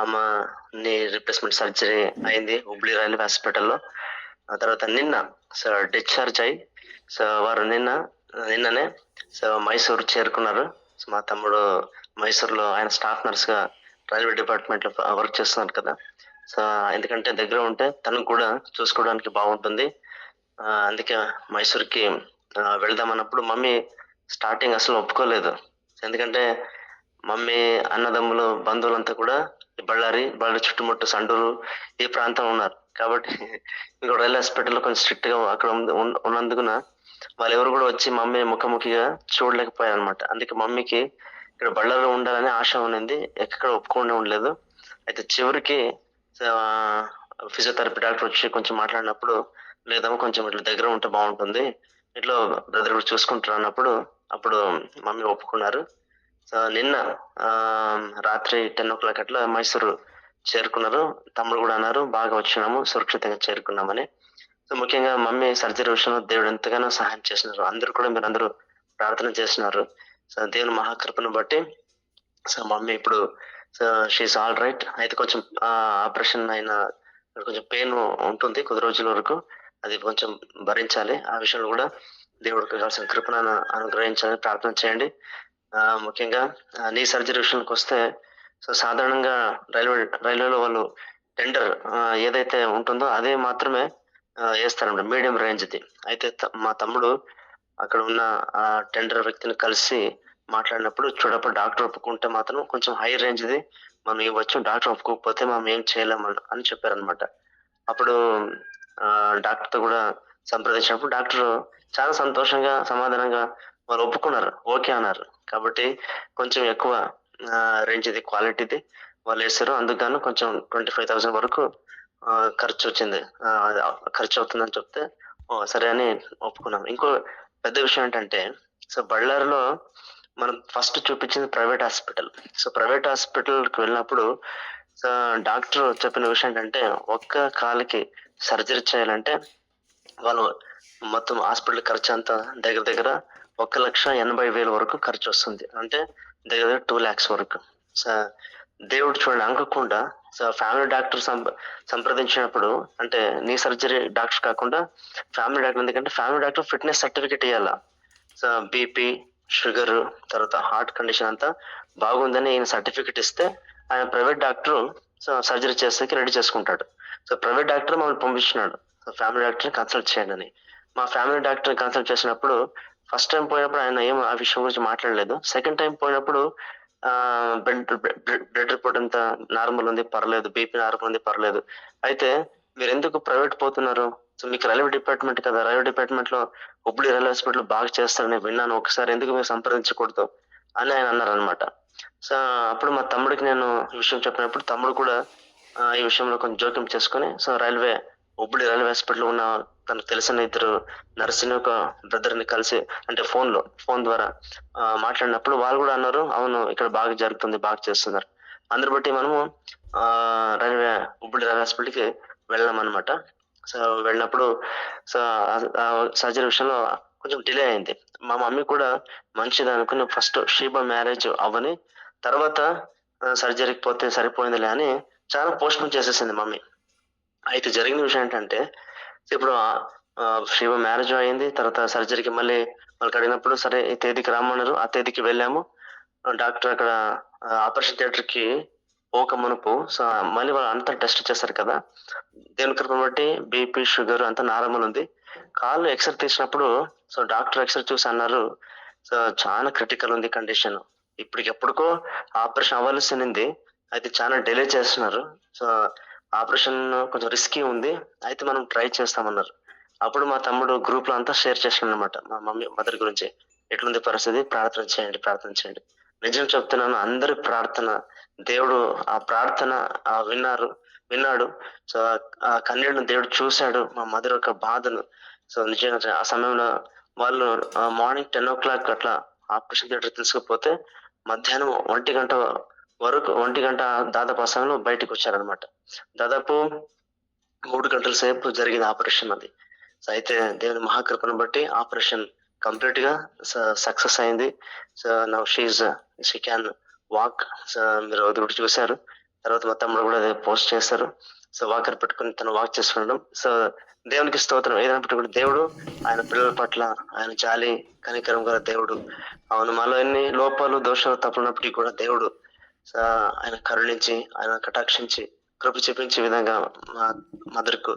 ఆమె నీ రిప్లేస్మెంట్ సర్జరీ అయింది హుబ్లీ రైల్వే హాస్పిటల్లో. ఆ తర్వాత నిన్న డిశ్చార్జ్ అయ్యి వారు నిన్ననే మైసూరు చేరుకున్నారు. మా తమ్ముడు మైసూరులో ఆయన స్టాఫ్ నర్స్గా రైల్వే డిపార్ట్మెంట్లో వర్క్ చేస్తున్నారు కదా. సో ఎందుకంటే దగ్గర ఉంటే తనకు కూడా చూసుకోవడానికి బాగుంటుంది. అందుకే మైసూర్కి వెళ్దామన్నప్పుడు మమ్మీ స్టార్టింగ్ అసలు ఒప్పుకోలేదు. ఎందుకంటే మమ్మీ అన్నదమ్ములు బంధువులంతా కూడా బళ్ళారి చుట్టుముట్టు సండూరు ఈ ప్రాంతం ఉన్నారు. కాబట్టి ఇక్కడ రైల్వే హాస్పిటల్లో కొంచెం స్ట్రిక్ట్ గా అక్కడ ఉన్నందుకున వాళ్ళు ఎవరు కూడా వచ్చి మమ్మీ ముఖాముఖిగా చూడలేకపోయారు అనమాట. అందుకే మమ్మీకి ఇక్కడ బళ్ళారిలో ఉండాలని ఆశ ఉన్నది, ఎక్కడ ఒప్పుకుండా ఉండలేదు. అయితే చివరికి ఫిజియోథెరపీ డాక్టర్ వచ్చి కొంచెం మాట్లాడినప్పుడు, లేదమ్మా కొంచెం ఇట్లా దగ్గర ఉంటే బాగుంటుంది, ఇంట్లో బ్రదర్ కూడా చూసుకుంటారు అన్నప్పుడు అప్పుడు మమ్మీ ఒప్పుకున్నారు. సో నిన్న ఆ, రాత్రి 10 o'clock అట్లా మైసూరు చేరుకున్నారు. తమ్ముడు కూడా అన్నారు బాగా వచ్చినాము, సురక్షితంగా చేరుకున్నామని. సో ముఖ్యంగా మమ్మీ సర్జరీ విషయంలో దేవుడు ఎంతగానో సహాయం చేసినారు. అందరూ కూడా మీరు అందరూ ప్రార్థన చేసినారు. సో దేవుని మహాకృపను బట్టి సో మమ్మీ ఇప్పుడు సో షీఈస్ ఆల్ రైట్. అయితే కొంచెం ఆపరేషన్ అయిన కొంచెం పెయిన్ ఉంటుంది కొద్ది రోజుల వరకు, అది కొంచెం భరించాలి. ఆ విషయంలో కూడా దేవుడికి కావాల్సిన కృపను అనుగ్రహించాలని ప్రార్థన చేయండి. ముఖ్యంగా నీ సర్జరీ విషయానికి వస్తే సో సాధారణంగా రైల్వేలో వాళ్ళు టెండర్ ఏదైతే ఉంటుందో అదే మాత్రమే వేస్తారన్నమాట, మీడియం రేంజ్ది. అయితే మా తమ్ముడు అక్కడ ఉన్న ఆ టెండర్ వ్యక్తిని కలిసి మాట్లాడినప్పుడు చూడప్పుడు డాక్టర్ ఒప్పుకుంటే మాత్రం కొంచెం హై రేంజ్ది మనం ఇవ్వచ్చు, డాక్టర్ ఒప్పుకోకపోతే మనం ఏం చేయలేము అని చెప్పారనమాట. అప్పుడు డాక్టర్ తో కూడా సంప్రదించినప్పుడు డాక్టర్ చాలా సంతోషంగా సమాధానంగా వాళ్ళు ఒప్పుకున్నారు, ఓకే అన్నారు. కాబట్టి కొంచెం ఎక్కువ రేంజ్ది క్వాలిటీది వాళ్ళు వేసారు. అందుకు కొంచెం 25,000 వరకు ఖర్చు వచ్చింది, ఖర్చు అవుతుందని చెప్తే సరే అని ఒప్పుకున్నాం. ఇంకో పెద్ద విషయం ఏంటంటే సో బళ్ళారిలో మనం ఫస్ట్ చూపించింది ప్రైవేట్ హాస్పిటల్. సో ప్రైవేట్ హాస్పిటల్కి వెళ్ళినప్పుడు సో డాక్టర్ చెప్పిన విషయం ఏంటంటే ఒక్క కాలికి సర్జరీ చేయాలంటే వాళ్ళు మొత్తం హాస్పిటల్ ఖర్చు అంతా దగ్గర దగ్గర 1,80,000 వరకు ఖర్చు వస్తుంది, అంటే దగ్గర దగ్గర 2 lakhs వరకు. సో దేవుడు చూడండి అనుకోకుండా సో ఫ్యామిలీ డాక్టర్ సంప్రదించినప్పుడు, అంటే నీ సర్జరీ డాక్టర్ కాకుండా ఫ్యామిలీ డాక్టర్, ఎందుకంటే ఫ్యామిలీ డాక్టర్ ఫిట్నెస్ సర్టిఫికేట్ ఇవ్వాలా. సో బీపీ, షుగర్, తర్వాత హార్ట్ కండిషన్ అంతా బాగుందని ఈయన సర్టిఫికేట్ ఇస్తే ఆయన ప్రైవేట్ డాక్టర్ సో సర్జరీ చేసేకి రెడీ చేసుకుంటాడు. సో ప్రైవేట్ డాక్టర్ మమ్మల్ని పంపించినాడు, సో ఫ్యామిలీ డాక్టర్ కన్సల్ట్ చేయండి అని. మా ఫ్యామిలీ డాక్టర్ కన్సల్ట్ చేసినప్పుడు ఫస్ట్ టైం పోయినప్పుడు ఆయన ఏం ఆ విషయం గురించి మాట్లాడలేదు. సెకండ్ టైం పోయినప్పుడు బ్లడ్ రిపోర్ట్ అంతా నార్మల్ ఉంది, పర్లేదు, బీపీ నార్మల్ ఉంది, పర్లేదు. అయితే మీరు ఎందుకు ప్రైవేట్ పోతున్నారు? సో మీకు రైల్వే డిపార్ట్మెంట్ కదా, రైల్వే డిపార్ట్మెంట్ లో హుబ్లీ రైల్వే హాస్పిటల్ బాగా చేస్తారని విన్నాను, ఒకసారి ఎందుకు మీరు సంప్రదించకూడదు అని ఆయన అన్నారనమాట. సో అప్పుడు మా తమ్ముడికి నేను ఈ విషయం చెప్పినప్పుడు తమ్ముడు కూడా ఈ విషయంలో కొంచెం జోక్యం చేసుకుని సో హుబ్లీ రైల్వే హాస్పిటల్ ఉన్న తనకు తెలిసిన 2 నర్సుని, ఒక బ్రదర్ ని కలిసి, అంటే ఫోన్ ద్వారా మాట్లాడినప్పుడు వాళ్ళు కూడా అన్నారు అవును ఇక్కడ బాగా జరుగుతుంది, బాగా చేస్తున్నారు. అందరు బట్టి మనము హుబ్లీ రైల్వే హాస్పిటల్కి వెళ్ళాం అనమాట. సో వెళ్ళినప్పుడు సో సర్జరీ విషయంలో కొంచెం డిలే అయింది. మా మమ్మీ కూడా మంచిది అనుకుని ఫస్ట్ షీబా మ్యారేజ్ అవ్వని తర్వాత సర్జరీకి పోతే సరిపోయిందిలే అని చాలా పోస్ట్పోన్ చేసేసింది మమ్మీ. అయితే జరిగిన విషయం ఏంటంటే ఇప్పుడు శివ మ్యారేజ్ అయింది, తర్వాత సర్జరీకి మళ్ళీ వాళ్ళకి అడిగినప్పుడు సరే ఈ తేదీకి రమ్మన్నారు. ఆ తేదీకి వెళ్ళాము. డాక్టర్ అక్కడ ఆపరేషన్ థియేటర్ కి పోక మునుపు సో మళ్ళీ వాళ్ళు అంతా టెస్ట్ చేశారు కదా, దేవుని కృపను బట్టి బీపీ, షుగర్ అంతా నార్మల్ ఉంది. కాళ్ళు ఎక్స్రే తీసినప్పుడు సో డాక్టర్ ఎక్స్రే చూసి అన్నారు సో చాలా క్రిటికల్ ఉంది కండిషన్, ఇప్పటికెప్పటికో ఆపరేషన్ అవ్వాల్సింది, అయితే చాలా డిలే చేస్తున్నారు. సో ఆపరేషన్ కొంచెం రిస్కీ ఉంది, అయితే మనం ట్రై చేస్తామన్నారు. అప్పుడు మా తమ్ముడు గ్రూప్ లో అంతా షేర్ చేసాడు అనమాట, మా మదర్ గురించి ఎట్లుంది పరిస్థితి, ప్రార్థన చేయండి. నిజం చెప్తున్నాను, అందరి ప్రార్థన దేవుడు ఆ ప్రార్థన విన్నాడు. సో ఆ కన్నీళ్ళను దేవుడు చూశాడు, మా మదర్ యొక్క బాధను. సో నిజంగా ఆ సమయంలో వాళ్ళు మార్నింగ్ 10 o'clock అట్లా ఆపరేషన్ థియేటర్ తీసుకుపోతే మధ్యాహ్నం 1 గంట దాదాపు ఆ సమయంలో బయటకు వచ్చారనమాట. దాదాపు 3 గంటల సేపు జరిగిన ఆపరేషన్ అది. సో అయితే దేవుని మహాకృపను బట్టి ఆపరేషన్ కంప్లీట్ గా సక్సెస్ అయింది. So now she can walk. So మీరు అది కూడా చూశారు. తర్వాత మా తమ్ముడు కూడా అదే పోస్ట్ చేశారు. సో వాకర్ పెట్టుకుని తను వాక్ చేసుకుంటాం. సో దేవునికి స్తోత్రం. ఏదైనా కూడా దేవుడు ఆయన పిల్లల పట్ల ఆయన జాలి కనికరం గల దేవుడు. అవును, మాలో ఎన్ని లోపాలు దోషాలు తప్పున్నప్పటికీ కూడా దేవుడు ఆయన కరుణించి ఆయన కటాక్షించి కృప చూపించే విధంగా మా మదర్ కు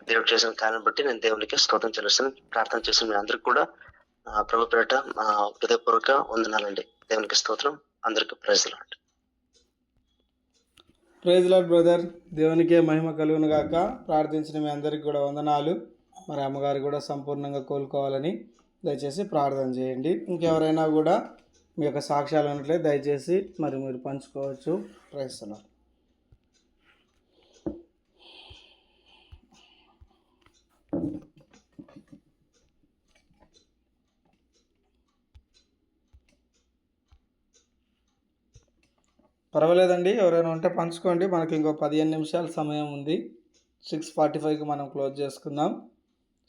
దేవుడు చేసిన కారణం బట్టి నేను దేవునికి స్తోత్రం చెల్లిస్తాను. ప్రార్థన చేసిన మీ అందరికి కూడా ప్రభు పేరిట హృదయపూర్వక వందనాలండి. దేవునికి స్తోత్రం. అందరికి praise Lord. Praise Lord brother. దేవునికే మహిమ కలుగును గాక. ప్రార్థించిన మీ అందరికి కూడా వందనాలు. మరి అమ్మగారు కూడా సంపూర్ణంగా కోలుకోవాలని దయచేసి ప్రార్థన చేయండి. ఇంకెవరైనా కూడా మీ యొక్క సాక్ష్యాలు ఉన్నట్లయితే దయచేసి మరి మీరు పంచుకోవచ్చు. Praise Lord. పర్వాలేదండి, ఎవరైనా ఉంటే పంచుకోండి. మనకి ఇంకో 15 నిమిషాల సమయం ఉంది. 6:45కి మనం క్లోజ్ చేసుకుందాం.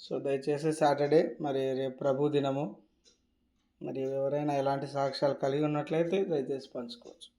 సో దయచేసి సాటర్డే, మరి రేపు ప్రభు దినము, మరి ఎవరైనా ఎలాంటి సాక్ష్యాలు కలిగి ఉన్నట్లయితే దయచేసి పంచుకోవచ్చు.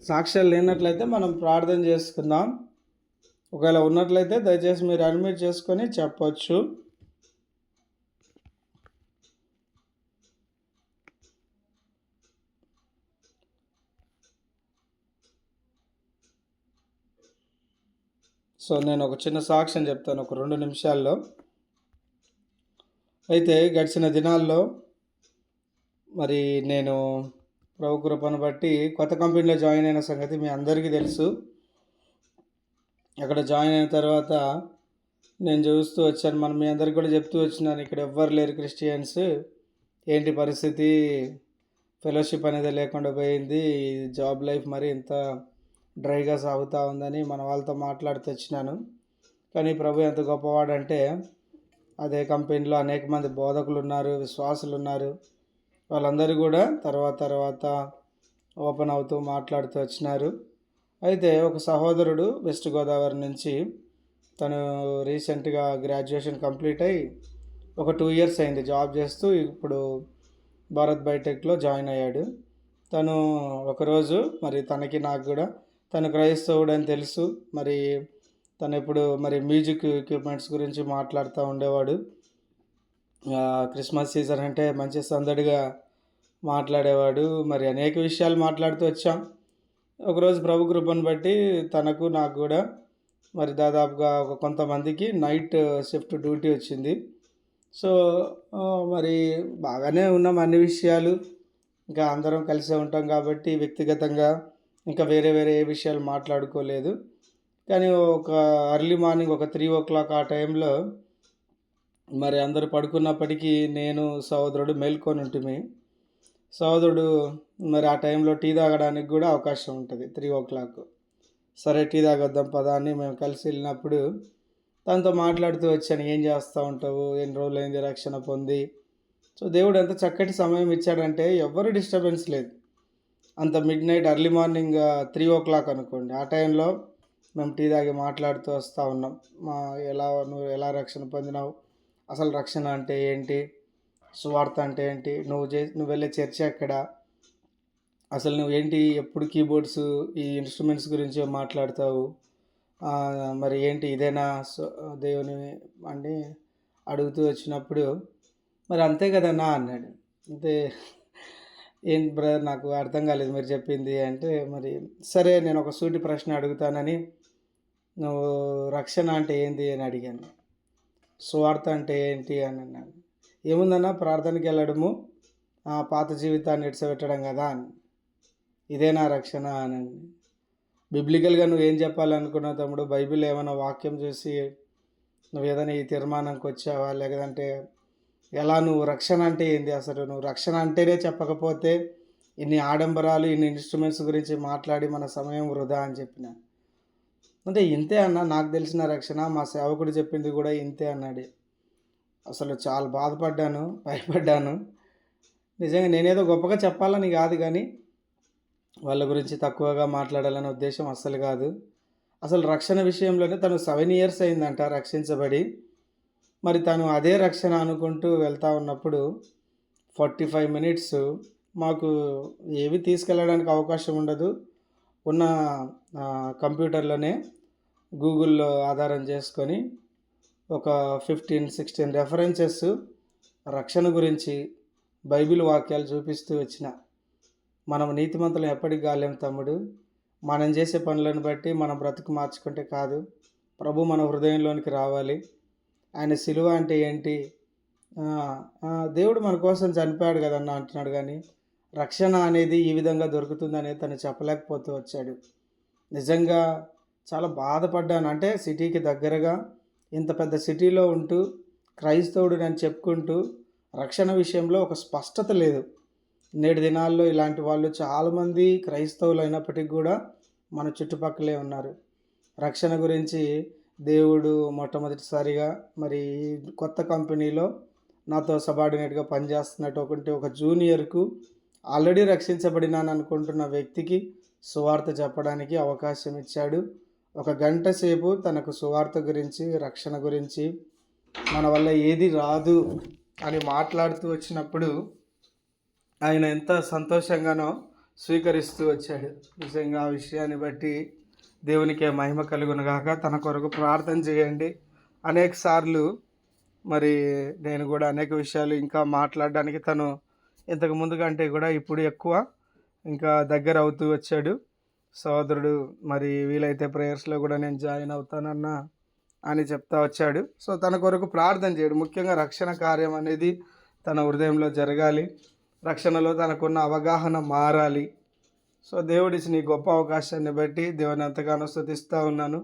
సాక్ష్యాలు లేనట్లయితే మనం ప్రార్థన చేసుకుందాం. ఒకవేళ ఉన్నట్లయితే దయచేసి మీరు అడ్మిట్ చేసుకొని చెప్పొచ్చు. సో నేను ఒక చిన్న సాక్ష్యం చెప్తాను ఒక 2 నిమిషాల్లో. అయితే గడిచిన దినాల్లో మరి నేను ప్రభు కృపను బట్టి కొత్త కంపెనీలో జాయిన్ అయిన సంగతి మీ అందరికీ తెలుసు. అక్కడ జాయిన్ అయిన తర్వాత నేను చూస్తూ వచ్చాను, మనం మీ అందరికి కూడా చెప్తూ వచ్చినాను, ఇక్కడ ఎవ్వరు లేరు క్రిస్టియన్స్, ఏంటి పరిస్థితి, ఫెలోషిప్ అనేది లేకుండా పోయింది, జాబ్ లైఫ్ మరి ఇంత డ్రైగా సాగుతూ ఉందని మన వాళ్ళతో మాట్లాడుతూ వచ్చినాను. కానీ ప్రభు ఎంత గొప్పవాడంటే అదే కంపెనీలో అనేక మంది బోధకులు ఉన్నారు, విశ్వాసులు ఉన్నారు. వాళ్ళందరూ కూడా తర్వాత ఓపెన్ అవుతూ మాట్లాడుతూ వచ్చినారు. అయితే ఒక సహోదరుడు వెస్ట్ గోదావరి నుంచి, తను రీసెంట్గా గ్రాడ్యుయేషన్ కంప్లీట్ అయ్యి ఒక 2 ఇయర్స్ అయింది జాబ్ చేస్తూ, ఇప్పుడు భారత్ బయోటెక్లో జాయిన్ అయ్యాడు. తను ఒకరోజు మరి తనకి నాకు కూడా, తను క్రైస్తవుడు అని తెలుసు, మరి తను ఎప్పుడు మరి మ్యూజిక్ ఎక్విప్మెంట్స్ గురించి మాట్లాడుతూ ఉండేవాడు. క్రిస్మస్ సీజన్ అంటే మంచి సందడిగా మాట్లాడేవాడు. మరి అనేక విషయాలు మాట్లాడుతూ వచ్చాం. ఒకరోజు ప్రభు కృపను బట్టి తనకు నాకు కూడా మరి దాదాపుగా ఒక కొంతమందికి నైట్ షిఫ్ట్ డ్యూటీ వచ్చింది. సో మరి బాగానే ఉన్నాం అన్ని విషయాలు, ఇంకా అందరం కలిసే ఉంటాం కాబట్టి వ్యక్తిగతంగా ఇంకా వేరే ఏ విషయాలు మాట్లాడుకోలేదు. కానీ ఒక ఎర్లీ మార్నింగ్ ఒక 3 o'clock ఆ టైంలో మరి అందరూ పడుకున్నప్పటికీ నేను సహోదరుడు మేల్కొని ఉంటుమి. సహోదరుడు మరి ఆ టైంలో టీ తాగడానికి కూడా అవకాశం ఉంటుంది 3 o'clock. సరే టీ తాగొద్దాం పదా అని మేము కలిసి వెళ్ళినప్పుడు తనతో మాట్లాడుతూ వచ్చాను, ఏం చేస్తూ ఉంటావు, ఎన్ని రోజులైంది రక్షణ పొంది. సో దేవుడు ఎంత చక్కటి సమయం ఇచ్చాడంటే ఎవ్వరు డిస్టర్బెన్స్ లేదు. అంత mid night early morning 3 o'clock అనుకోండి, ఆ టైంలో మేము టీ తాగి మాట్లాడుతూ వస్తూ ఉన్నాం. నువ్వు ఎలా రక్షణ పొందినావు, అసలు రక్షణ అంటే ఏంటి, సువార్త అంటే ఏంటి, నువ్వు వెళ్ళే చర్చ ఎక్కడ, అసలు నువ్వేంటి ఎప్పుడు కీబోర్డ్స్ ఈ ఇన్స్ట్రుమెంట్స్ గురించి మాట్లాడతావు, మరి ఏంటి ఇదేనా దేవుని అని అడుగుతూ వచ్చినప్పుడు, మరి అంతే కదన్నా అన్నాడు. అంతే, ఏంటి బ్రదర్ నాకు అర్థం కాలేదు మీరు చెప్పింది అంటే, మరి సరే నేను ఒక సూటి ప్రశ్న అడుగుతానని, నువ్వు రక్షణ అంటే ఏంటి అని అడిగాను. సువార్త అంటే ఏంటి అని అన్నాను. ఏముందన్నా ప్రార్థనకి వెళ్ళడము, పాత జీవితాన్ని ఇడిచిపెట్టడం కదా అని. ఇదేనా రక్షణ అని. బిబ్లికల్గా నువ్వేం చెప్పాలనుకున్నావు తమ్ముడు, బైబిల్ ఏమైనా వాక్యం చూసి నువ్వు ఏదైనా ఈ తీర్మానంకి వచ్చావా, లేదంటే ఎలా, నువ్వు రక్షణ అంటే ఏంది, అసలు నువ్వు రక్షణ అంటేనే చెప్పకపోతే ఇన్ని ఆడంబరాలు ఇన్ని ఇన్స్ట్రుమెంట్స్ గురించి మాట్లాడి మన సమయం వృధా అని చెప్పిన. అంటే ఇంతే అన్న, నాకు తెలిసిన రక్షణ మా సేవకుడు చెప్పింది కూడా ఇంతే అన్నాడు. అసలు చాలా బాధపడ్డాను, భయపడ్డాను. నిజంగా నేనేదో గొప్పగా చెప్పాలని కాదు, కానీ వాళ్ళ గురించి తక్కువగా మాట్లాడాలనే ఉద్దేశం అస్సలు కాదు. అసలు రక్షణ విషయంలోనే తను 7 years అయిందంట రక్షించబడి. మరి తను అదే రక్షణ అనుకుంటూ వెళ్తూ ఉన్నప్పుడు 45 minutes మాకు ఏవి తీసుకెళ్ళడానికి అవకాశం ఉండదు. ఉన్న కంప్యూటర్లోనే గూగుల్లో ఆధారం చేసుకొని ఒక 15-16 రెఫరెన్సెస్ రక్షణ గురించి బైబిల్ వాక్యాలు చూపిస్తూ వచ్చిన. మనం నీతిమంతులం ఎప్పటికి కాలేం తమ్ముడు, మనం చేసే పనులను బట్టి మనం బ్రతుకు మార్చుకుంటే కాదు, ప్రభు మన హృదయంలోనికి రావాలి. ఆయన సిలువ అంటే ఏంటి, దేవుడు మన కోసం చనిపోయాడు కదన్న అంటున్నాడు, కానీ రక్షణ అనేది ఈ విధంగా దొరుకుతుందనేది తను చెప్పలేకపోతూ వచ్చాడు. నిజంగా చాలా బాధపడ్డాను. అంటే సిటీకి దగ్గరగా ఇంత పెద్ద సిటీలో ఉంటూ క్రైస్తవుడు అని చెప్పుకుంటూ రక్షణ విషయంలో ఒక స్పష్టత లేదు. నేటి దినాల్లో ఇలాంటి వాళ్ళు చాలామంది క్రైస్తవులు అయినప్పటికీ కూడా మన చుట్టుపక్కలే ఉన్నారు. రక్షణ గురించి దేవుడు మొట్టమొదటిసారిగా మరి కొత్త కంపెనీలో నాతో సబార్డినేట్గా పనిచేస్తున్నటువంటి ఒక జూనియర్కు ఆల్రెడీ రక్షించబడినాను అనుకుంటున్న వ్యక్తికి సువార్త చెప్పడానికి అవకాశం ఇచ్చాడు. 1 గంట సేపు తనకు సువార్త గురించి, రక్షణ గురించి, మన వల్ల ఏది రాదు అని మాట్లాడుతూ వచ్చినప్పుడు ఆయన ఎంత సంతోషంగానో స్వీకరిస్తూ వచ్చాడు. నిజంగా ఆ విషయాన్ని బట్టి దేవునికే మహిమ కలుగునుగాక. తన కొరకు ప్రార్థన చేయండి. అనేక సార్లు మరి నేను కూడా అనేక విషయాలు ఇంకా మాట్లాడడానికి తను ఇంతకు ముందు కంటే కూడా ఇప్పుడు ఎక్కువ ఇంకా దగ్గర అవుతూ వచ్చాడు. సోదరుడు మరి వీలైతే ప్రేయర్స్లో కూడా నేను జాయిన్ అవుతానన్నా అని చెప్తా వచ్చాడు. సో తన కొరకు ప్రార్థన చేయడు. ముఖ్యంగా రక్షణ కార్యం అనేది తన హృదయంలో జరగాలి. రక్షణలో తనకున్న అవగాహన మారాలి. సో దేవుడిచ్చిన ఈ గొప్ప అవకాశాన్ని బట్టి దేవుని ఎంతగానో స్తుతిస్తూ ఉన్నాను.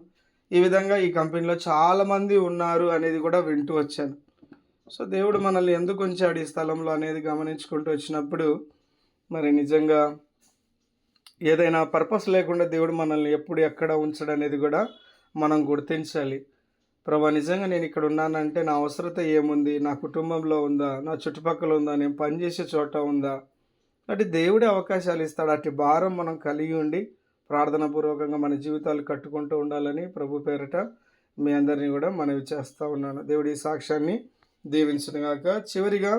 ఈ విధంగా ఈ కంపెనీలో చాలామంది ఉన్నారు అనేది కూడా వింటూ వచ్చాను. సో దేవుడు మనల్ని ఎందుకు ఉంచాడు ఈ స్థలంలో అనేది గమనించుకుంటూ వచ్చినప్పుడు మరి నిజంగా ఏదైనా పర్పస్ లేకుండా దేవుడు మనల్ని ఎప్పుడు ఎక్కడ ఉంచడం అనేది కూడా మనం గుర్తించాలి. ప్రభా, నిజంగా నేను ఇక్కడ ఉన్నానంటే నా అవసరత ఏముంది, నా కుటుంబంలో ఉందా, నా చుట్టుపక్కల ఉందా, నేను పనిచేసే చోట ఉందా, అంటే దేవుడే అవకాశాలు ఇస్తాడు. అట్టి భారం మనం కలిగి ఉండి ప్రార్థనాపూర్వకంగా మన జీవితాలు కట్టుకుంటూ ఉండాలని ప్రభు పేరిట మీ అందరినీ కూడా మనవి చేస్తూ ఉన్నాను. దేవుడి ఈ సాక్ష్యాన్ని దీవించునుగాక. చివరిగా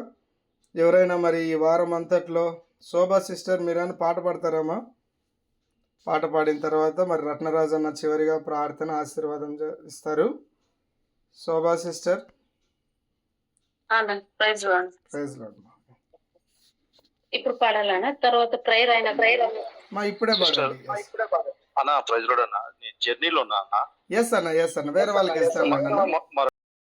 ఎవరైనా మరి ఈ వారం అంతట్లో శోభా సిస్టర్ మీరైనా పాట పాడతారమ్మా? పాట పాడిన తర్వాత మరి రత్నరాజు అన్న చివరిగా ప్రార్థన ఆశీర్వాదం ఇస్తారు. Shobha sister. Praise Lord. Praise Lord. ఇప్పుడు పాడాలన్నా తర్వాత ప్రేయర్ అయిన ప్రేయర్ మా ఇప్పుడే పాడండి. అన్న ప్రైజ్ లార్డ్ అన్న, నేను జర్నీలో ఉన్నా అన్న. ఎస్ అన్న వేరే వాళ్ళకి ఇస్తాను. మరి